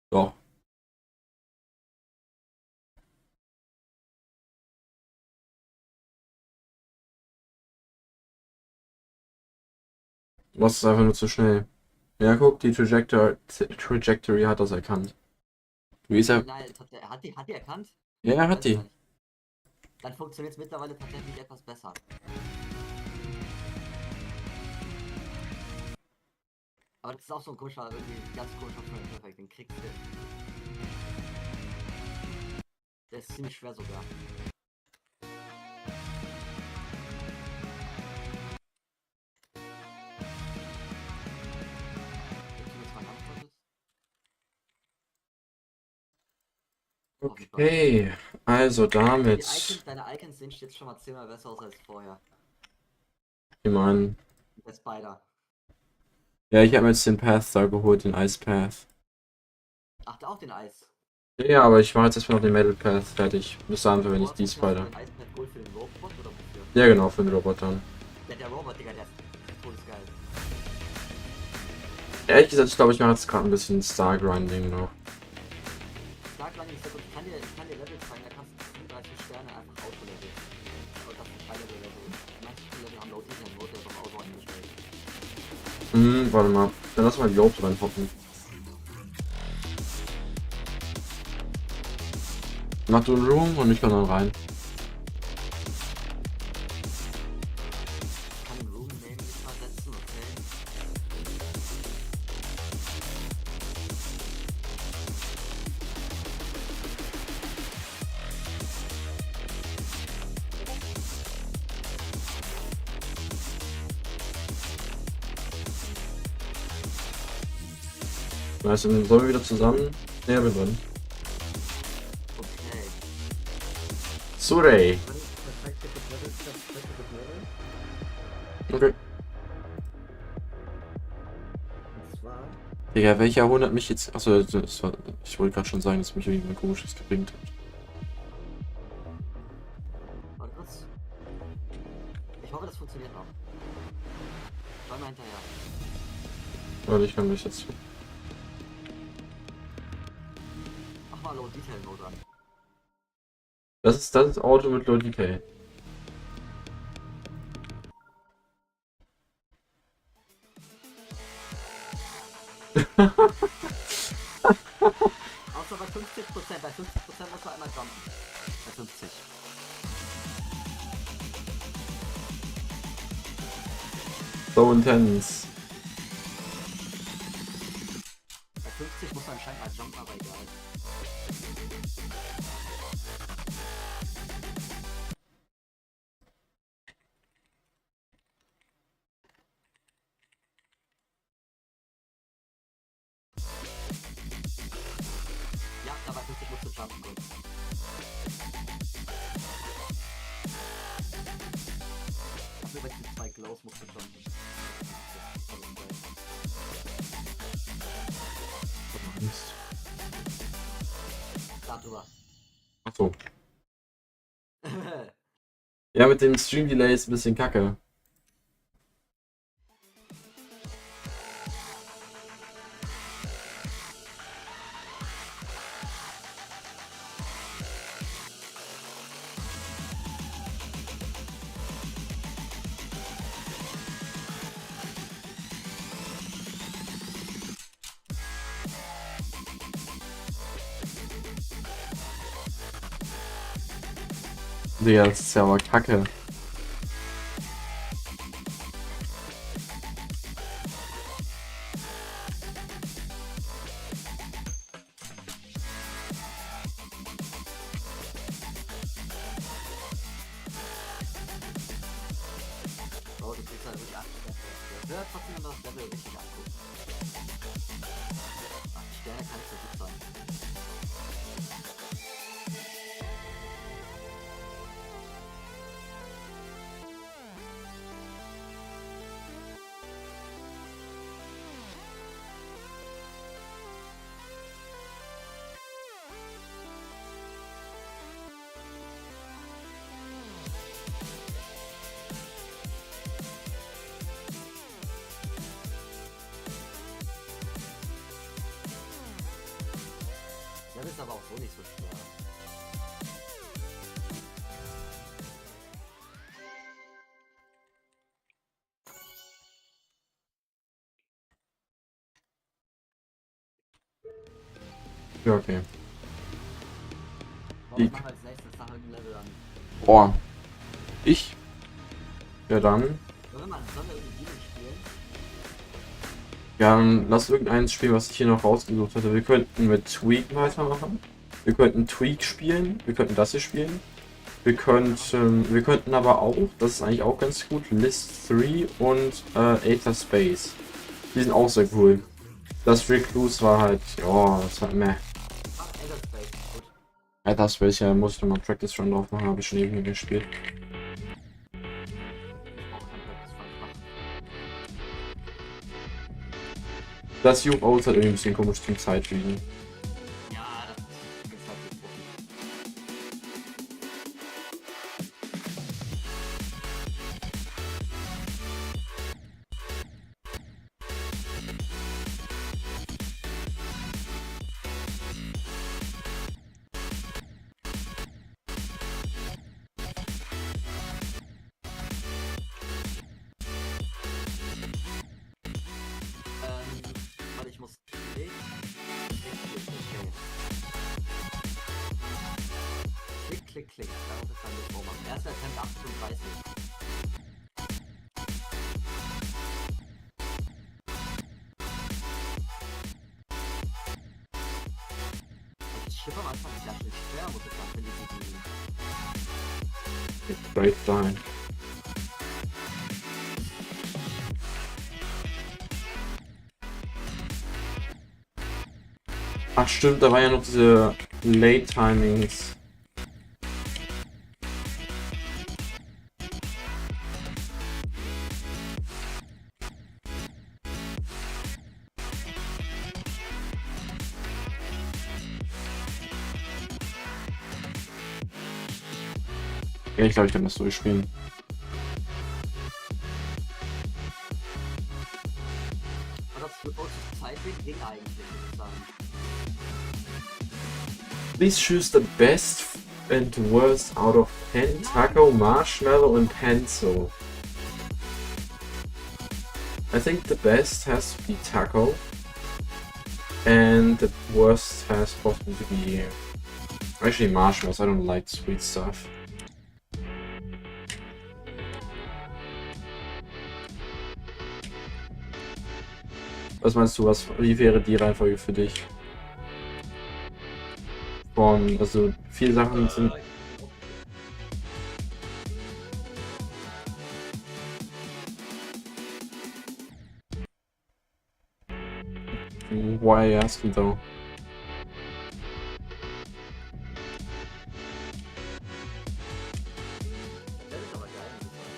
Doch. Du machst es einfach nur zu schnell. Ja, guck, die Trajectory hat das erkannt. Wie ist er? Nein, hat die erkannt? Ja, er Weiß hat ich die. gar nicht. Dann funktioniert es mittlerweile tatsächlich etwas besser. Aber das ist auch so ein komischer, irgendwie ganz komischer Frame-Effekt, den kriegst du. Der ist ziemlich schwer sogar. Wenn du jetzt mal antwortest. Okay, also damit. Deine Icons sehen jetzt schon mal 10-mal besser aus als vorher. Ich meine, Der Spider. ja, ich habe mir jetzt den Path da geholt, den Ice Path. Ach, auch den Eis. Ja, aber ich mache jetzt erstmal noch den Metal Path fertig. Bis dahin verwende ich die Hast du Spider. den Eispad geholt für den Robot oder wofür? Ja, genau, für den Robotern. Der Robot, Digga, der ist todesgeil. Ehrlich gesagt, ich glaube, ich mache jetzt gerade ein bisschen Star Grinding noch. Starkrunning ist sehr gut. Ich kann dir Level zeigen, da kannst du 35 Sterne einfach Auto-Level. Und das ist High-Level Level. Manche Level haben Low Detail Mode, der ist auf Auto eingestellt. Warte mal. Dann lass mal die Auto reinhoppen. Mach du einen Room und ich kann dann rein. Ich kann den Room Name nicht mal setzen, okay? Weißt du, dann sollen wir wieder zusammen? Ja, wir drin. Okay. Surrey. Okay. Und zwar. Digga, welcher wundert mich jetzt? Achso, das war, ich wollte gerade schon sagen, dass mich irgendjemand komisches gebringt hat. Warte kurz. Ich hoffe, das funktioniert noch. Schau mal hinterher. Warte, ich kann mich jetzt. Mach mal Low Detail Mode an. Das ist Auto mit Low Decay. Außer bei 50%. Bei 50% muss man einmal jumpen. Bei 50. So intense. Bei 50 muss man anscheinend mal jumpen, aber egal. Ja, da bei 50 musst du jumpen, gut. Nur bei den 2 Glows musst du jumpen. Mist. Da drüber. Achso. Ja, mit dem Stream Delay ist ein bisschen kacke. Digga, das ist ja aber kacke. Oh, du kriegst halt wirklich 8 Sterne. Ich will trotzdem immer das Level richtig angucken. 8 Sterne kann nicht so gut sein. Level ist aber auch so nicht so schwer. Ja, okay. Warum machen wir als nächstes nach irgendeinem Level an? Boah. Ich? Ja, dann. Sollen wir irgendwie Building spielen? Ja, dann lass irgendeins spielen, was ich hier noch rausgesucht hatte. Wir könnten mit Tweak weitermachen. Wir könnten Tweak spielen. Wir könnten das hier spielen. Wir könnten aber auch, das ist eigentlich auch ganz gut, List 3 und Aether Space. Die sind auch sehr cool. Das Recluse war halt, ja, das war meh. Ach, Ender Space, gut. Aether Space, ja, muss ich nochmal Practice Run drauf machen, habe ich schon irgendwie gespielt. Ich brauche kein Practice Run machen. Das UFO ist halt irgendwie ein bisschen komisch zum Zeitreaden. Ja, das ist halt nicht Profi. Warte, ich muss. Klick, klick, klick. Darauf ist dann das machen. Erster Attempt 38. Das Schiff am Anfang ist ja schon schwer, muss ich sagen, wenn die Great sein. Ach stimmt, da war ja noch diese Late Timings. Ja, ich glaube, ich kann das durchspielen. Aber das wird auch zur Zeit ging eigentlich, muss ich sagen. Please choose the best and worst out of pen, taco, marshmallow and pencil. I think the best has to be taco. And the worst has possibly to be actually marshmallows. I don't like sweet stuff. Was meinst du, wie wäre die Reihenfolge für dich? Also viele Sachen sind. Why are you asking though? Das ist aber geil, muss ich sagen.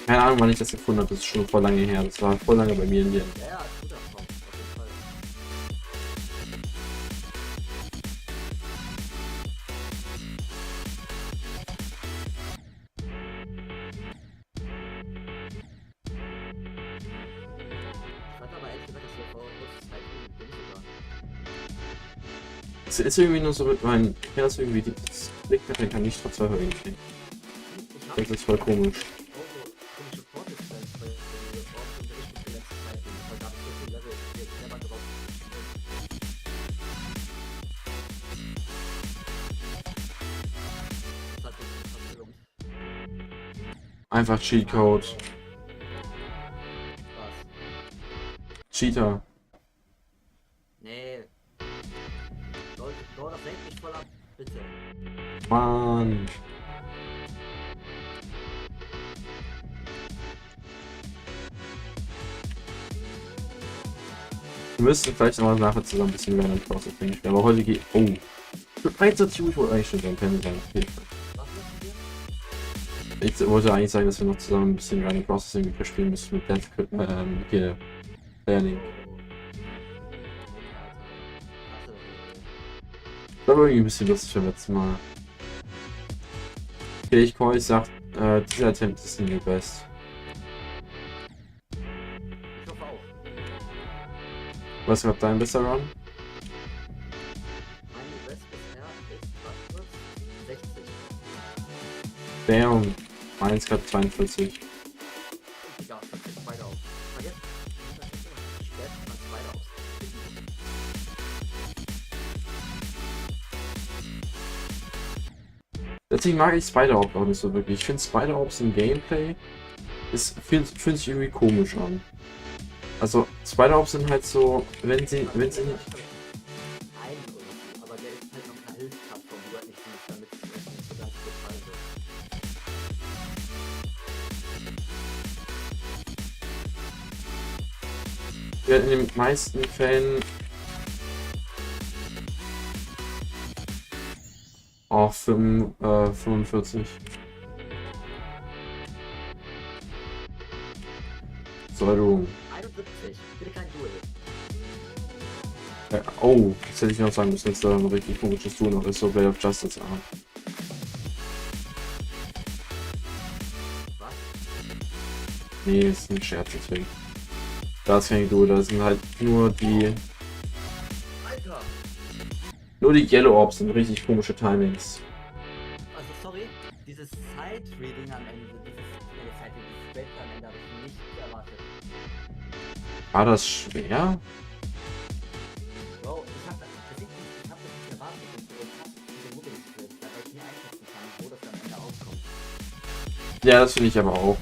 Keine Ahnung, wann ich das gefunden habe. Das ist schon voll lange her. Das war voll lange bei mir in dir. Ja, ja, guter Song, auf jeden Fall. Ich fand aber ehrlich gesagt, dass wir vor kurzer Zeit den sogar. Es ist irgendwie nur so mit meinen. Ich kann das irgendwie. Das Klickbutton kann nicht trotz irgendwie. Ich Das ist voll komisch. auch so komische Fortsetzungen, weil wir auch in die Richtung die letzte Zeit gehen, weil da habe ich so viel Level selber drauf gespielt. Das hat sich fast gelohnt. Einfach Cheatcode. Was? Cheater. Nee. Lol, das lenkt mich voll ab. Bitte. Mann. Wir müssen vielleicht nochmal nachher zusammen ein bisschen Random Processing spielen. Aber heute geht. Oh. Für 21 Uhr eigentlich schon sein können sein. Okay. Was müssen wir? Ich wollte eigentlich sagen, dass wir noch zusammen ein bisschen Random Processing spielen müssen mit Death hier. Learning. Das war irgendwie ein bisschen lustig beim letzten Mal. Okay, ich sag, dieser Attempt ist nicht der best. Ich hoffe auch. Was war dein bester Run? Meine Best bisher ist, was kurz? 60. Damn. Meins gerade 42. Egal, das kriegt beide auf. Vergesst. Sperrt man beide aus. Deswegen mag ich Spider-Orb auch nicht so wirklich. Ich finde Spider-Orbs im Gameplay fühlt sich irgendwie komisch an. Also Spider-Orbs sind halt so, wenn sie nicht. Ein oder so, aber der ist halt noch eine Hilfsplattform, wo du halt nicht siehst, damit es nicht so ganz brutal wird. Ja, in den meisten Fällen auch 45. So, du. 71, bitte kein Duel. Oh, das hätte ich noch sagen müssen, dass da ein richtig komisches Tool noch ist, so Blade of Justice. Ah. Was? Nee, ist ein Scherz, deswegen. Da ist kein Duel, da sind halt nur die. Alter! Nur die Yellow Orbs sind richtig komische Timings. Also sorry, dieses Side-Reading am Ende, dieses Side-Reading am Ende habe ich nicht erwartet. War das schwer? Bro, ich hab das nicht erwartet und ich hab diese Moving-Skills, da ich nie einschätzen kann, wo das am Ende rauskommt. Ja, das finde ich aber auch.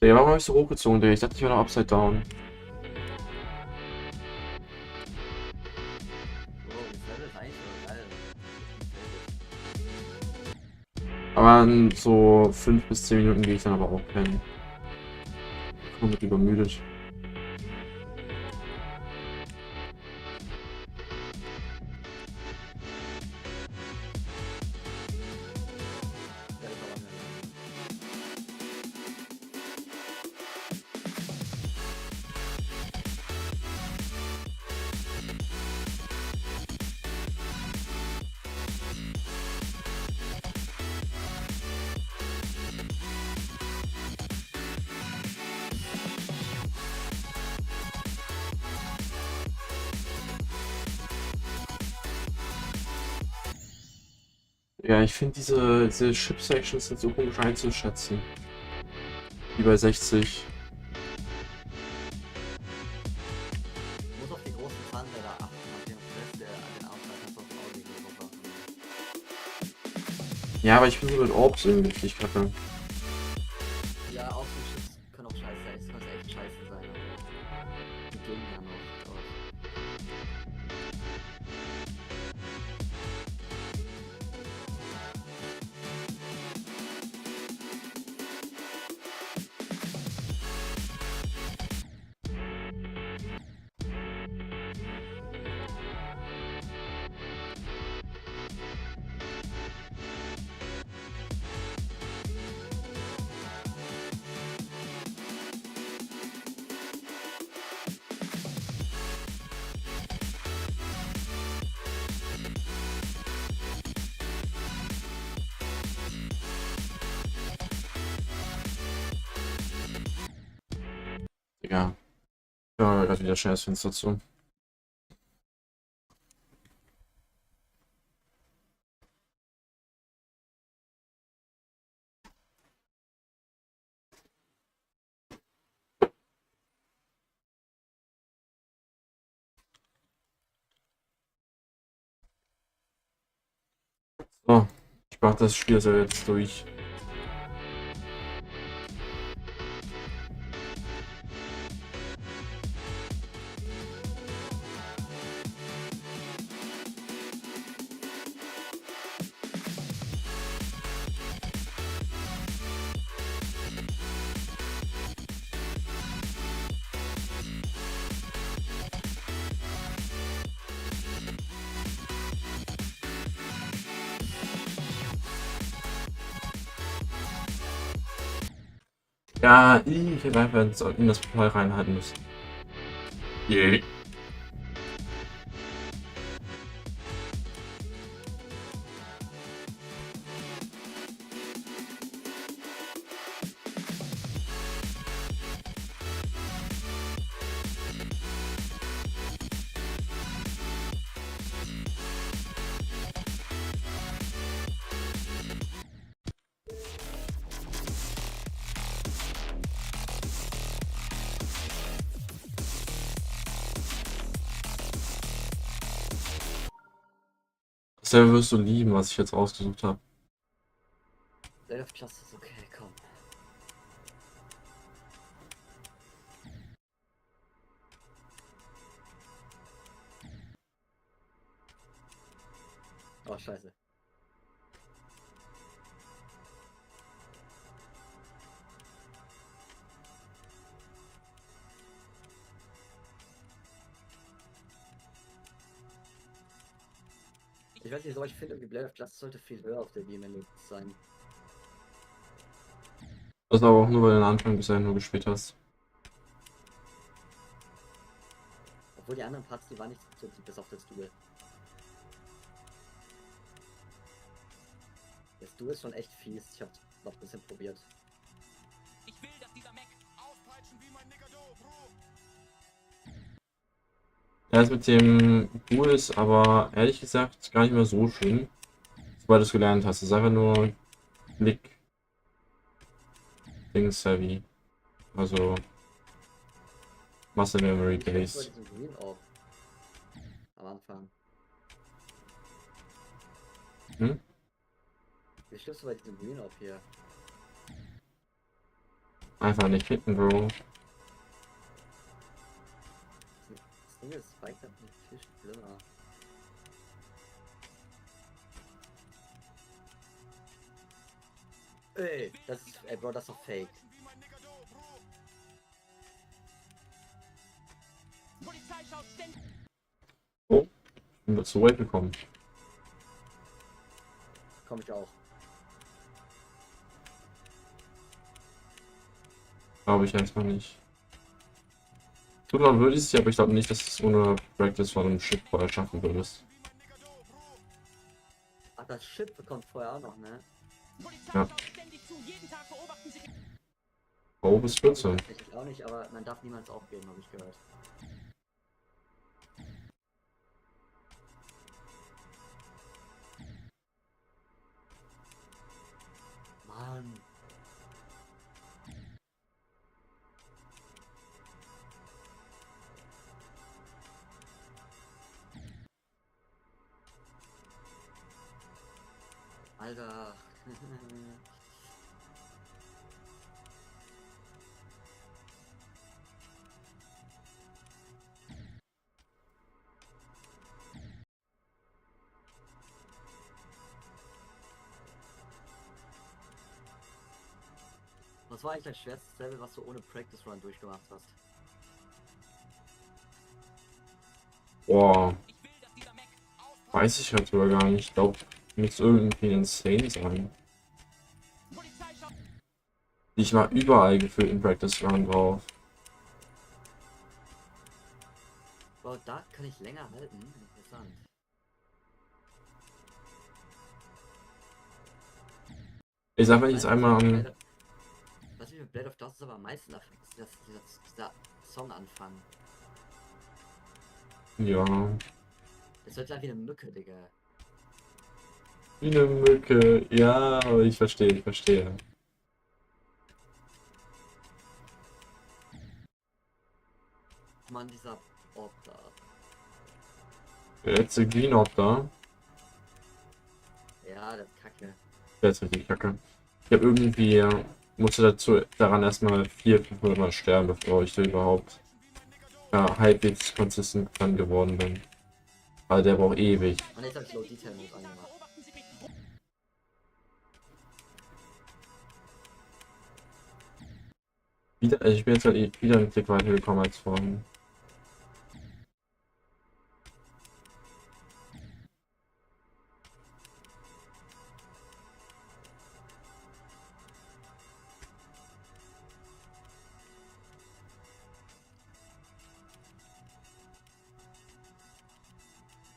Der war mal so hochgezogen, Digga. Ich dachte, ich wäre noch upside down. Bro, das Level ist eigentlich so geil. Aber in so 5 bis 10 Minuten gehe ich dann aber auch pennen. Komplett übermüdet. Ja, das war mir. Ja, ich finde diese Chip-Sections sind so komisch einzuschätzen. Wie bei 60. Du musst auf die großen Zahnräder achten, auf den Rest der an den Armschneiden kannst du auf dem Auge beobachten. Ja, aber ich bin so mit Orbs irgendwie richtig kacke. Ja, Außenchips können auch scheiße sein, es kann echt scheiße sein, aber die gehen ja noch. Aber Digga. Ja, gerade wieder schnell das Fenster zu. So, ich mach das Spiel so jetzt durch. Ja, ich hätte einfach in das Portal reinhalten müssen. Yeah. Das Level wirst du lieben, was ich jetzt ausgesucht habe. Blade of Justice, okay, komm. Oh, scheiße. Ich weiß nicht, so ich finde, irgendwie Blade of Justice sollte viel höher auf der Game sein. Das aber auch nur, weil du den Anfang bisher nur gespielt hast. Obwohl die anderen Parts, die waren nicht so gut, bis auf das Duel. Das Duel ist schon echt fies. Ich hab's noch ein bisschen probiert. Ich will, dass dieser Mac aufpeitschen wie mein Nigger Bro. Ja, das mit dem Duel ist aber ehrlich gesagt gar nicht mehr so schlimm, sobald du es gelernt hast. Es ist einfach nur Klick, Dings heavy. Also Muscle Memory Ich glaube, bei Base. diesem Green Orb am Anfang. Hm? Wie schlimmst du bei diesem Green Orb hier? Einfach nicht hitten, Bro. Das Ding ist, Spike hat nicht viel schlimmer. Ey, das ist, ey Bro, das ist doch fake. Wie mein Nigger Bro. Polizei schaut ständig. Oh, ich bin zu weit gekommen. Komm ich auch. Glaube ich erstmal nicht. Zutrauen würde ich es dir, aber ich glaube nicht, dass du es ohne Practice von einem Ship vorher schaffen würdest. Ach, das Chip bekommt vorher auch noch, ne? Polizei Ja. schaut ständig zu. Jeden Tag beobachten sie. Oh, bis 14. Ich auch nicht, aber man darf niemals aufgeben, habe ich gehört. Mann. Alter. Was war eigentlich dein schwerstes Level, was du ohne Practice Run durchgemacht hast? Boah, Ich will, dass dieser Mac aufpeitschen. weiß ich halt sogar gar nicht. Ich glaube, muss irgendwie insane sein. Polizei schaut. Ich war überall gefühlt in Practice Run drauf. Wow, da kann ich länger halten. Interessant. Ich sag, wenn ich jetzt einmal am. Was ich mit Blade of Justice aber am meisten affekt, ist dieser Song-Anfang. Ja. Das hört sich an wie eine Mücke, Digga. Wie eine Mücke. Ja, aber ich verstehe, ich verstehe. Mann, dieser Orb da. Der letzte Green Orb da. Ja, das ist kacke. Der ist richtig kacke. Ich habe irgendwie. Musste daran erstmal 400 Mal sterben, bevor ich da überhaupt halbwegs konsistent dran geworden bin. Aber der braucht ewig. Und jetzt habe ich Low Detail Mode Jeden Tag angemacht. beobachten sie mich. Wieder, ich bin jetzt halt wieder einen Klick weiter gekommen als vorhin.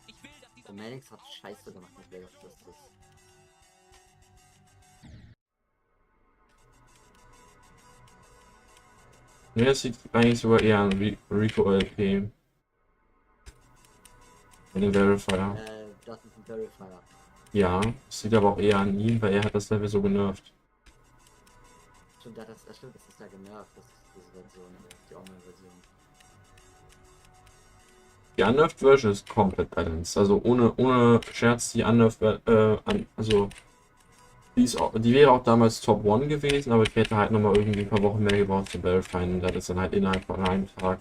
Ich will, dass dieser Der Mac Manix hat Scheiße gemacht mit Blade of Justice. Ne, das sieht eigentlich sogar eher an Rico LP. An den Verifier. Das ist ein Verifier. Ja, es sieht aber auch eher an ihm, weil er hat das Level so genervt. Stimmt, das stimmt, das ist ja genervt, das ist diese Version, die Online-Version. Die Unnerved Version ist komplett balanced. Also ohne Scherz, die Unnerved, also die wäre auch damals Top 1 gewesen, aber ich hätte halt nochmal irgendwie ein paar Wochen mehr gebraucht für Verifying und hätte es dann halt innerhalb von einem Tag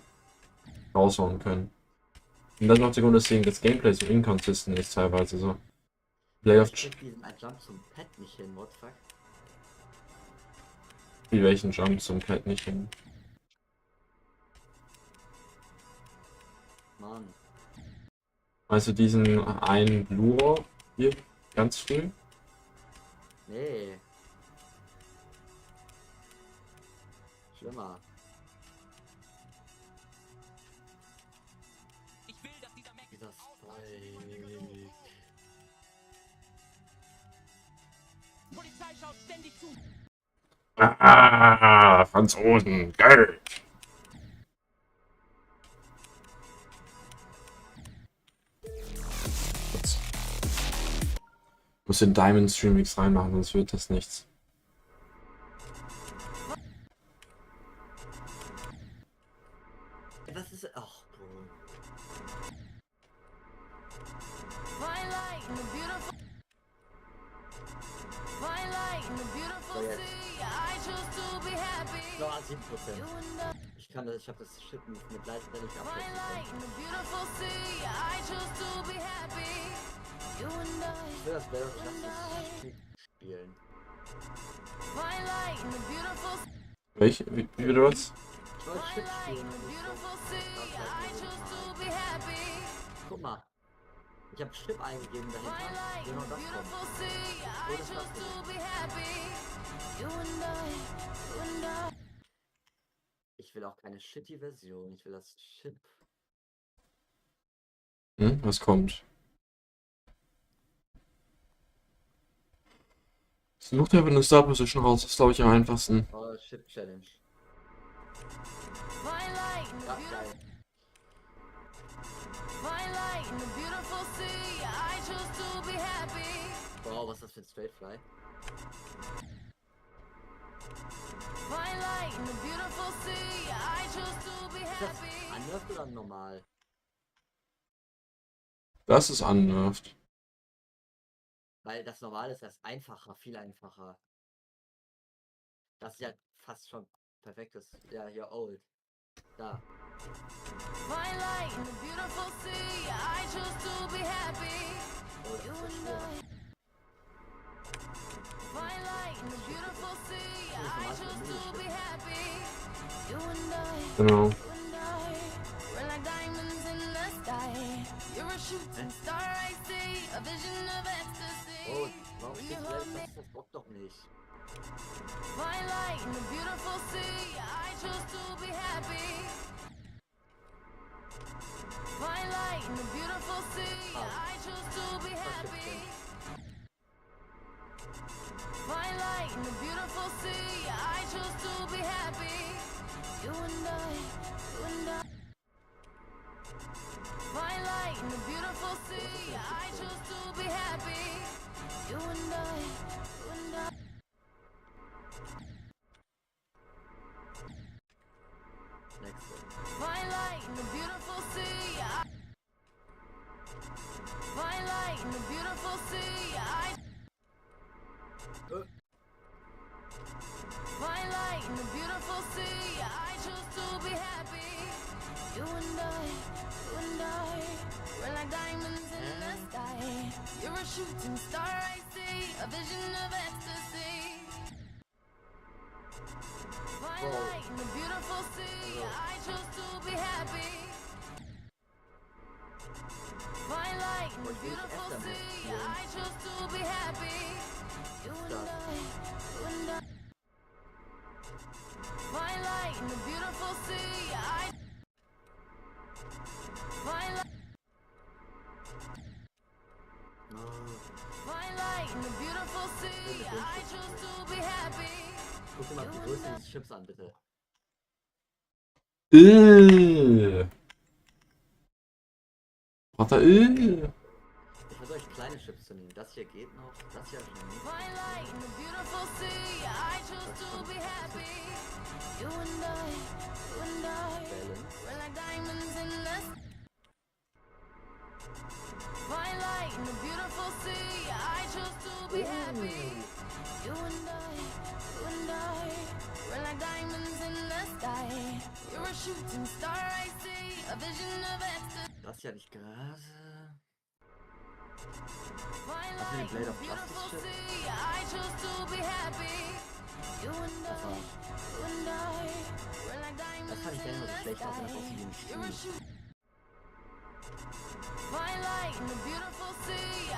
raushauen können. Und das ist noch der Grund, weswegen das Gameplay so inconsistent ist teilweise so. Ich krieg diesen Jump zum Pad nicht hin, what the fuck? Wie welchen Jump zum Pad nicht hin. Mann. Also diesen einen Blue hier ganz früh. Nee. Schlimmer. Ich will, dass dieser Mac Dieser auspeitscht wie mein Nigger Spike. Joe. Polizei schaut ständig zu. Franzosen, geil! Muss den Diamond Stream Mix reinmachen, sonst wird das nichts. Was ist. Ach, Bro. So, jetzt. Noch 7%. Ich hab das Shit mit Leisten nicht abschätzen können. Ich will das Battle spielen. Welche? Wie wird das? Ich wollte Shit spielen und nicht so. Guck mal. Ich hab Chip eingegeben dahinter. Genau das kommt. Wo ist das denn? Ich will auch keine shitty Version. Ich will das Chip. Was kommt? Sucht einfach eine Star Position raus, das ist glaube ich am einfachsten. Oh, Chip Challenge. Ja, geil. Wow, was ist das für ein Straight Fly? Ist das unnerved oder normal? Das ist unnerved. Weil das Normale ist erst einfacher, viel einfacher. Das ist ja fast schon perfektes. Ja, hier old. Da. Oh, das ist so schwer. Genau. Oh, warum steht vielleicht das Bock doch nicht? Shooting star, I see a vision of ecstasy. Twilight in the beautiful sea, I chose to be happy. Twilight in the beautiful sea, I chose to be happy. You and I. Twilight in the beautiful sea, I. Twilight. Twilight in the beautiful sea, I chose to be happy. Guck dir mal die Größe dieses Chips an, bitte. Braucht er Ich versuche euch kleine Chips zu nehmen. Das hier geht noch. Das hier hab ich noch nie. Twilight in the beautiful sea, I chose to be happy. You and I, we're like diamonds in the Fine light in a beautiful sea. I choose to be happy. You and I, we're like diamonds in the sky. You're a shooting star I see, a vision of ecstasy. Das hier hatte ich gerade. Fine Was light mit dem in Blade a of Justice beautiful Ship? sea. I choose to be happy. You and Das war. I, we're like diamonds Das fand ich gar nicht mal so schlecht, auch wenn das aussieht wie ein You're a Stuhl. shoot. Fine light in a beautiful sea.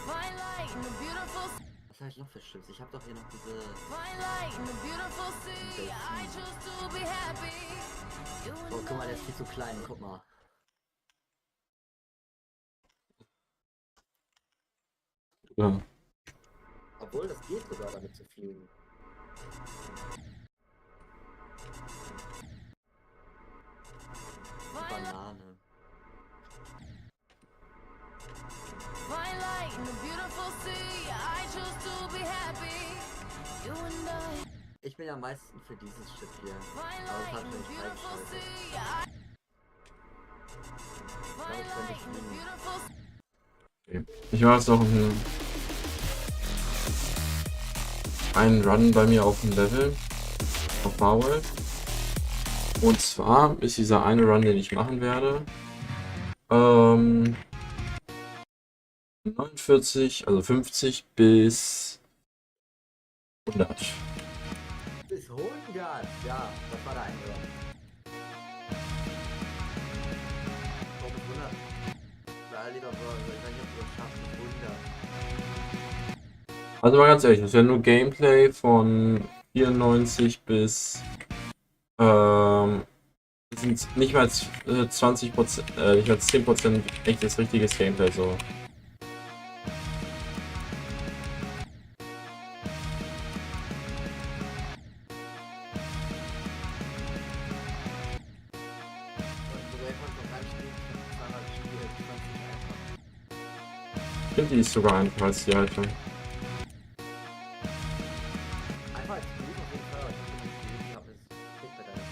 Fine light in a beautiful sea. Was habe ich noch für Chips? Ich habe doch hier noch diese. Fine light in a beautiful sea. I choose to be happy. You Oh, and guck mal, der ist viel zu klein. Guck mal. Ja. Obwohl, das geht sogar, damit zu fliegen. Fine Banane. Fine light in a beautiful sea. I choose to be happy. You and I. Ich bin ja am meisten für dieses Schiff hier. Fine Aber das light hat in a mich beautiful freigeschaltet. sea. Fine könnte light ich in a fliegen. beautiful sea. Ich mache jetzt noch einen Run bei mir auf dem Level auf Power. Und zwar ist dieser eine Run, den ich machen werde, 49, also 50 bis 100. Bis 100! Ja, das war der eine. Oh, bis 100. Ja, lieber Bro, ich weiß nicht, ob du das schaffst. Bis 100. Also mal ganz ehrlich, das wäre nur Gameplay von 94 bis sind nicht mal 20%, nicht mal 10% echtes richtiges Gameplay so. Ich finde, die ist sogar einfacher als die alte. Einfach als Spiel auf jeden Fall, aber ich hab den nicht gespielt, ich hab es kriegt bei deiner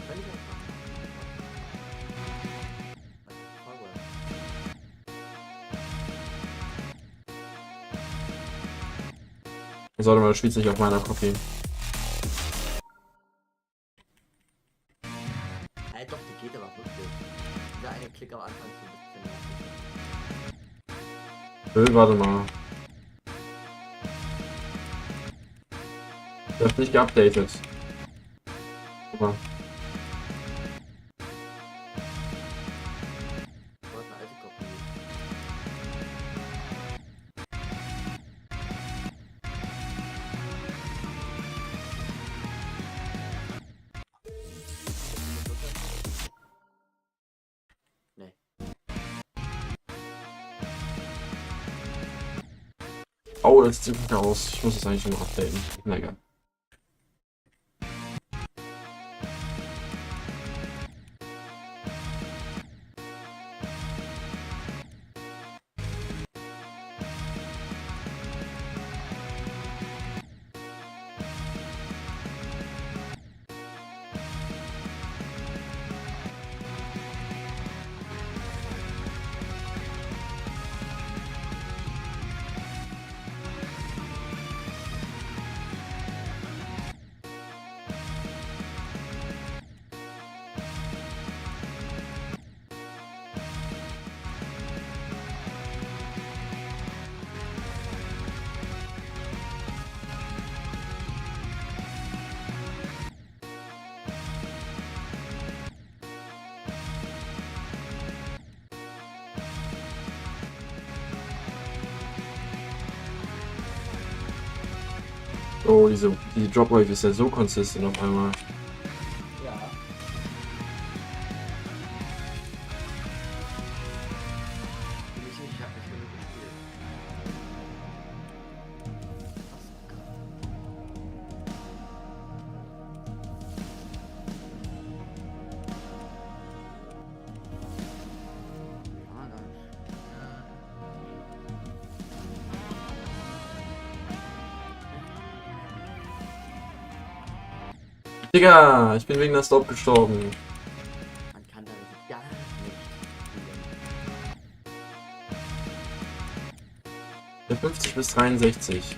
Völlig einfach. Voll gut. Sollte man spielt nicht auf meiner Copy. Ey, doch, die geht aber wirklich. Dieser eine Klick am Anfang ist so ein bisschen nervig. Warte mal. Das ist nicht geupdatet. Guck mal. Du hast eine alte Kopie. Nee. Oh, das sieht gut aus. Ich muss das eigentlich noch updaten. Na egal. Oh, die Drop Rate ist ja so konsistent auf einmal. Ja. Ich hab nicht genug gespielt. Ah, nein. Digga, ich bin wegen der Stop gestorben. Der 50 bis 63.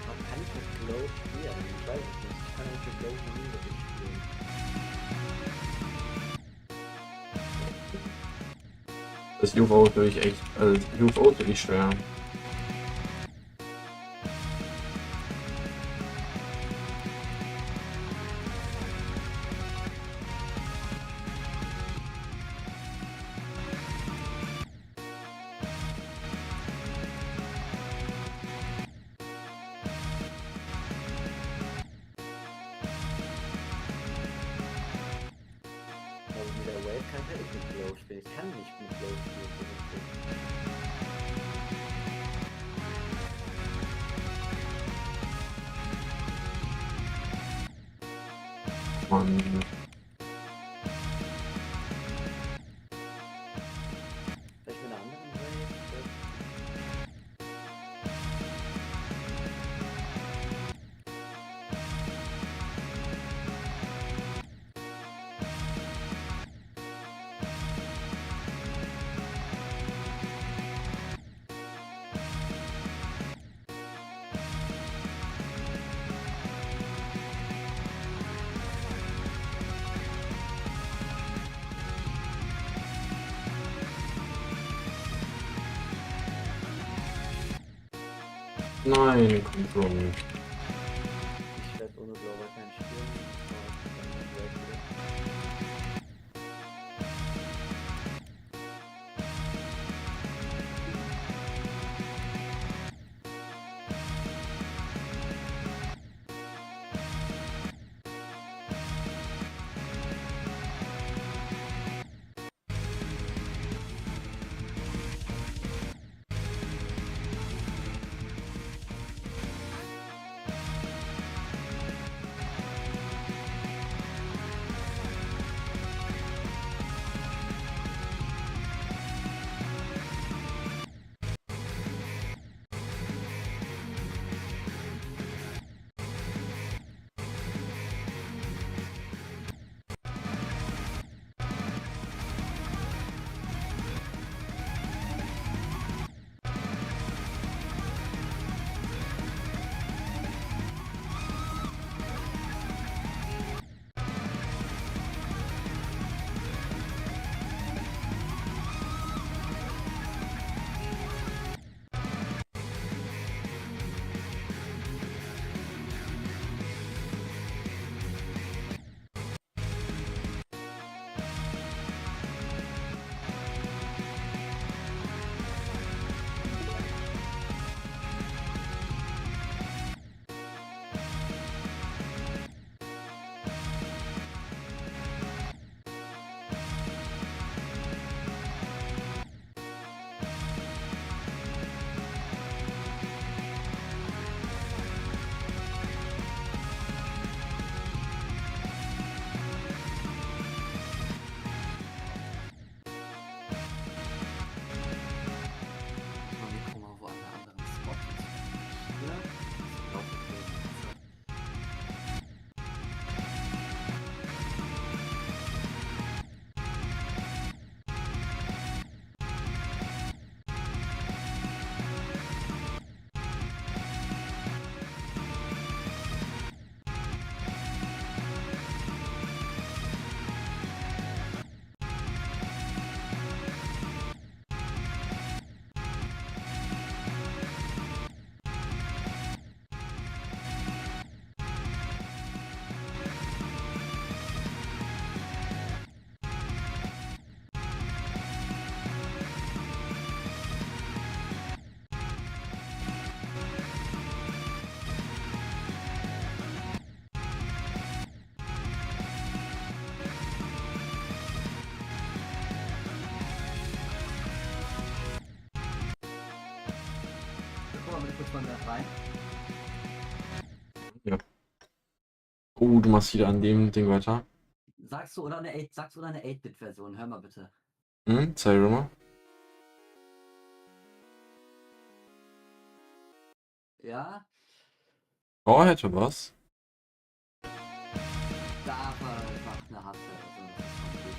Man kann ich mit Glow spielen? Ich weiß es nicht. Ich kann nicht mit Glow noch nie wirklich spielen. Das UFO ist wirklich echt, also UFO ist wirklich schwer. Aber mit der Wave kann ich ja nicht mit Glow spielen. Ich kann nicht mit Glow spielen. So richtig. Mann. Vielleicht mit einer anderen Wave? Nein, komm schon. Ich werde ohne Glow kein spielen. Und dann Wave wieder. kurz mal da rein. Oh, du machst wieder an dem Ding weiter. Sagst du oder eine 8-Bit-Version? Hör mal bitte. Hm, zeig mir mal. Ja, Oh, hätte was. da war einfach eine harte Version. Das ist schon gut.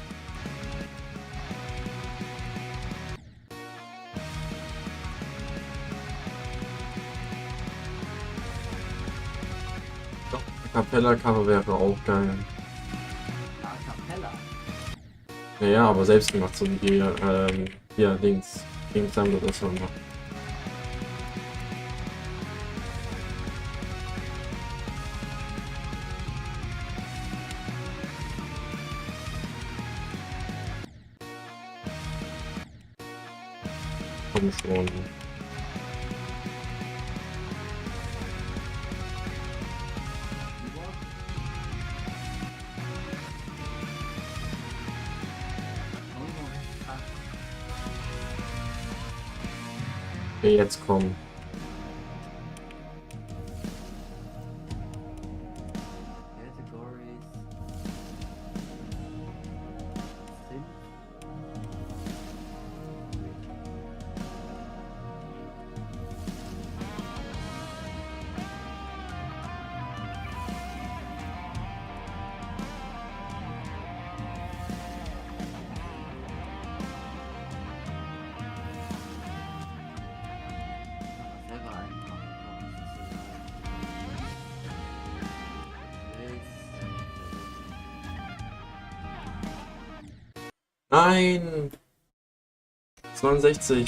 Capella-Cover wäre auch geil. A Cappella. Ja, aber selbst gemacht, so wie hier links. Links haben wir das gemacht. Komm schon. Keyboard. Okay, jetzt komm. Categories. Synth. Selber einmachen, Nein! 69.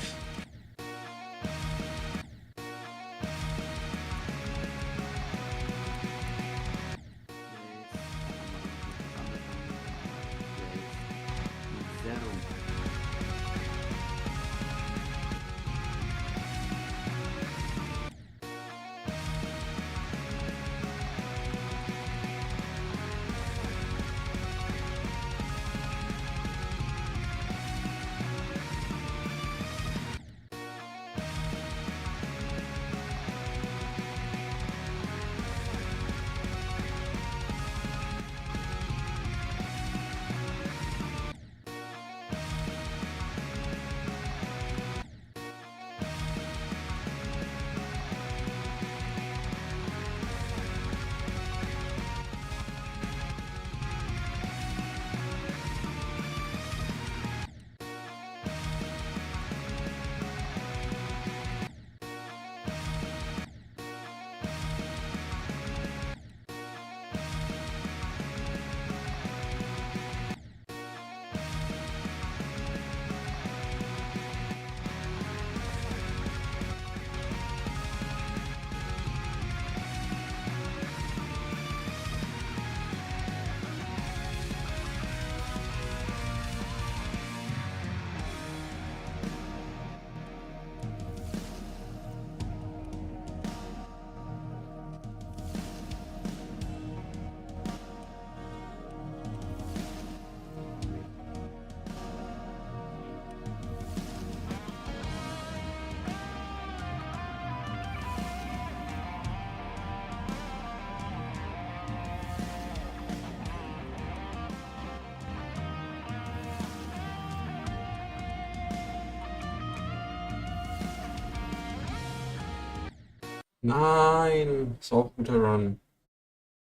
Nein! Ist auch ein guter Run.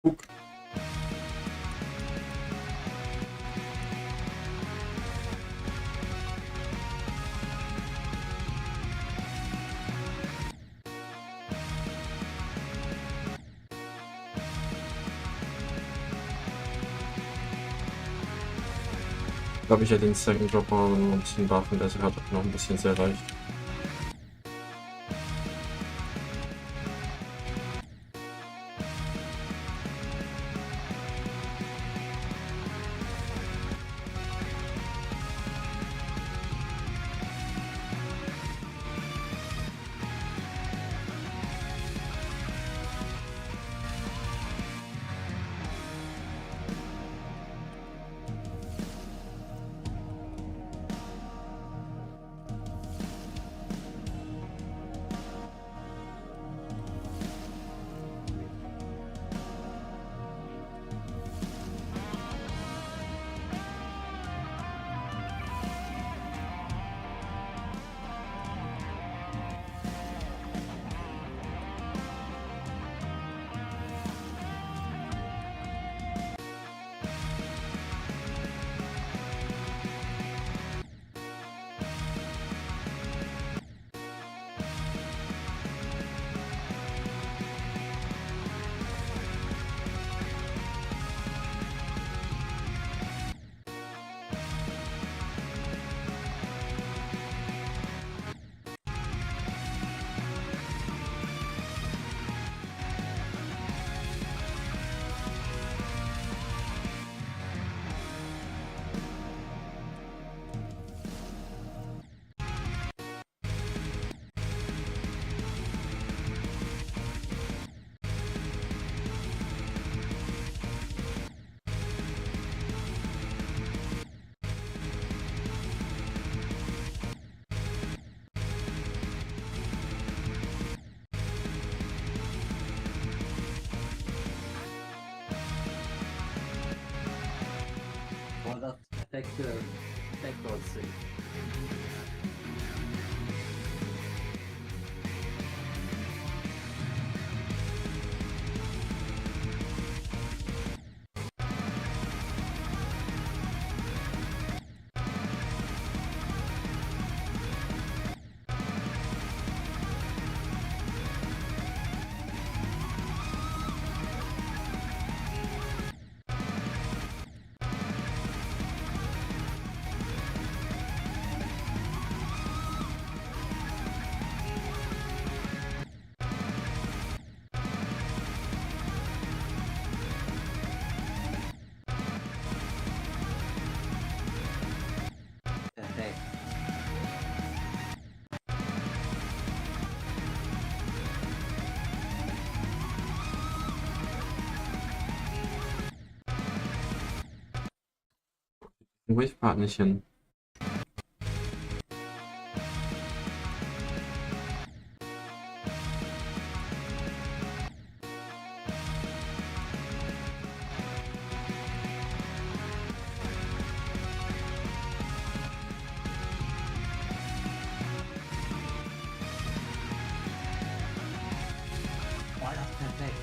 Guck. Ich glaube, ich hätte den Second Drop mal noch ein bisschen buffen, deshalb hat noch ein bisschen sehr leicht. perfekte Backdoor-Sync. Perfekt. Wavepart nicht hin. Boah, das ist perfekt.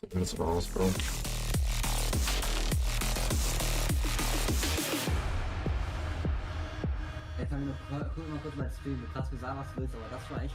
Sieht mir das aber aus, Bro. Jetzt haben wir noch, guck mal kurz mal Stream. Du kannst mir sagen, was du willst, aber das war echt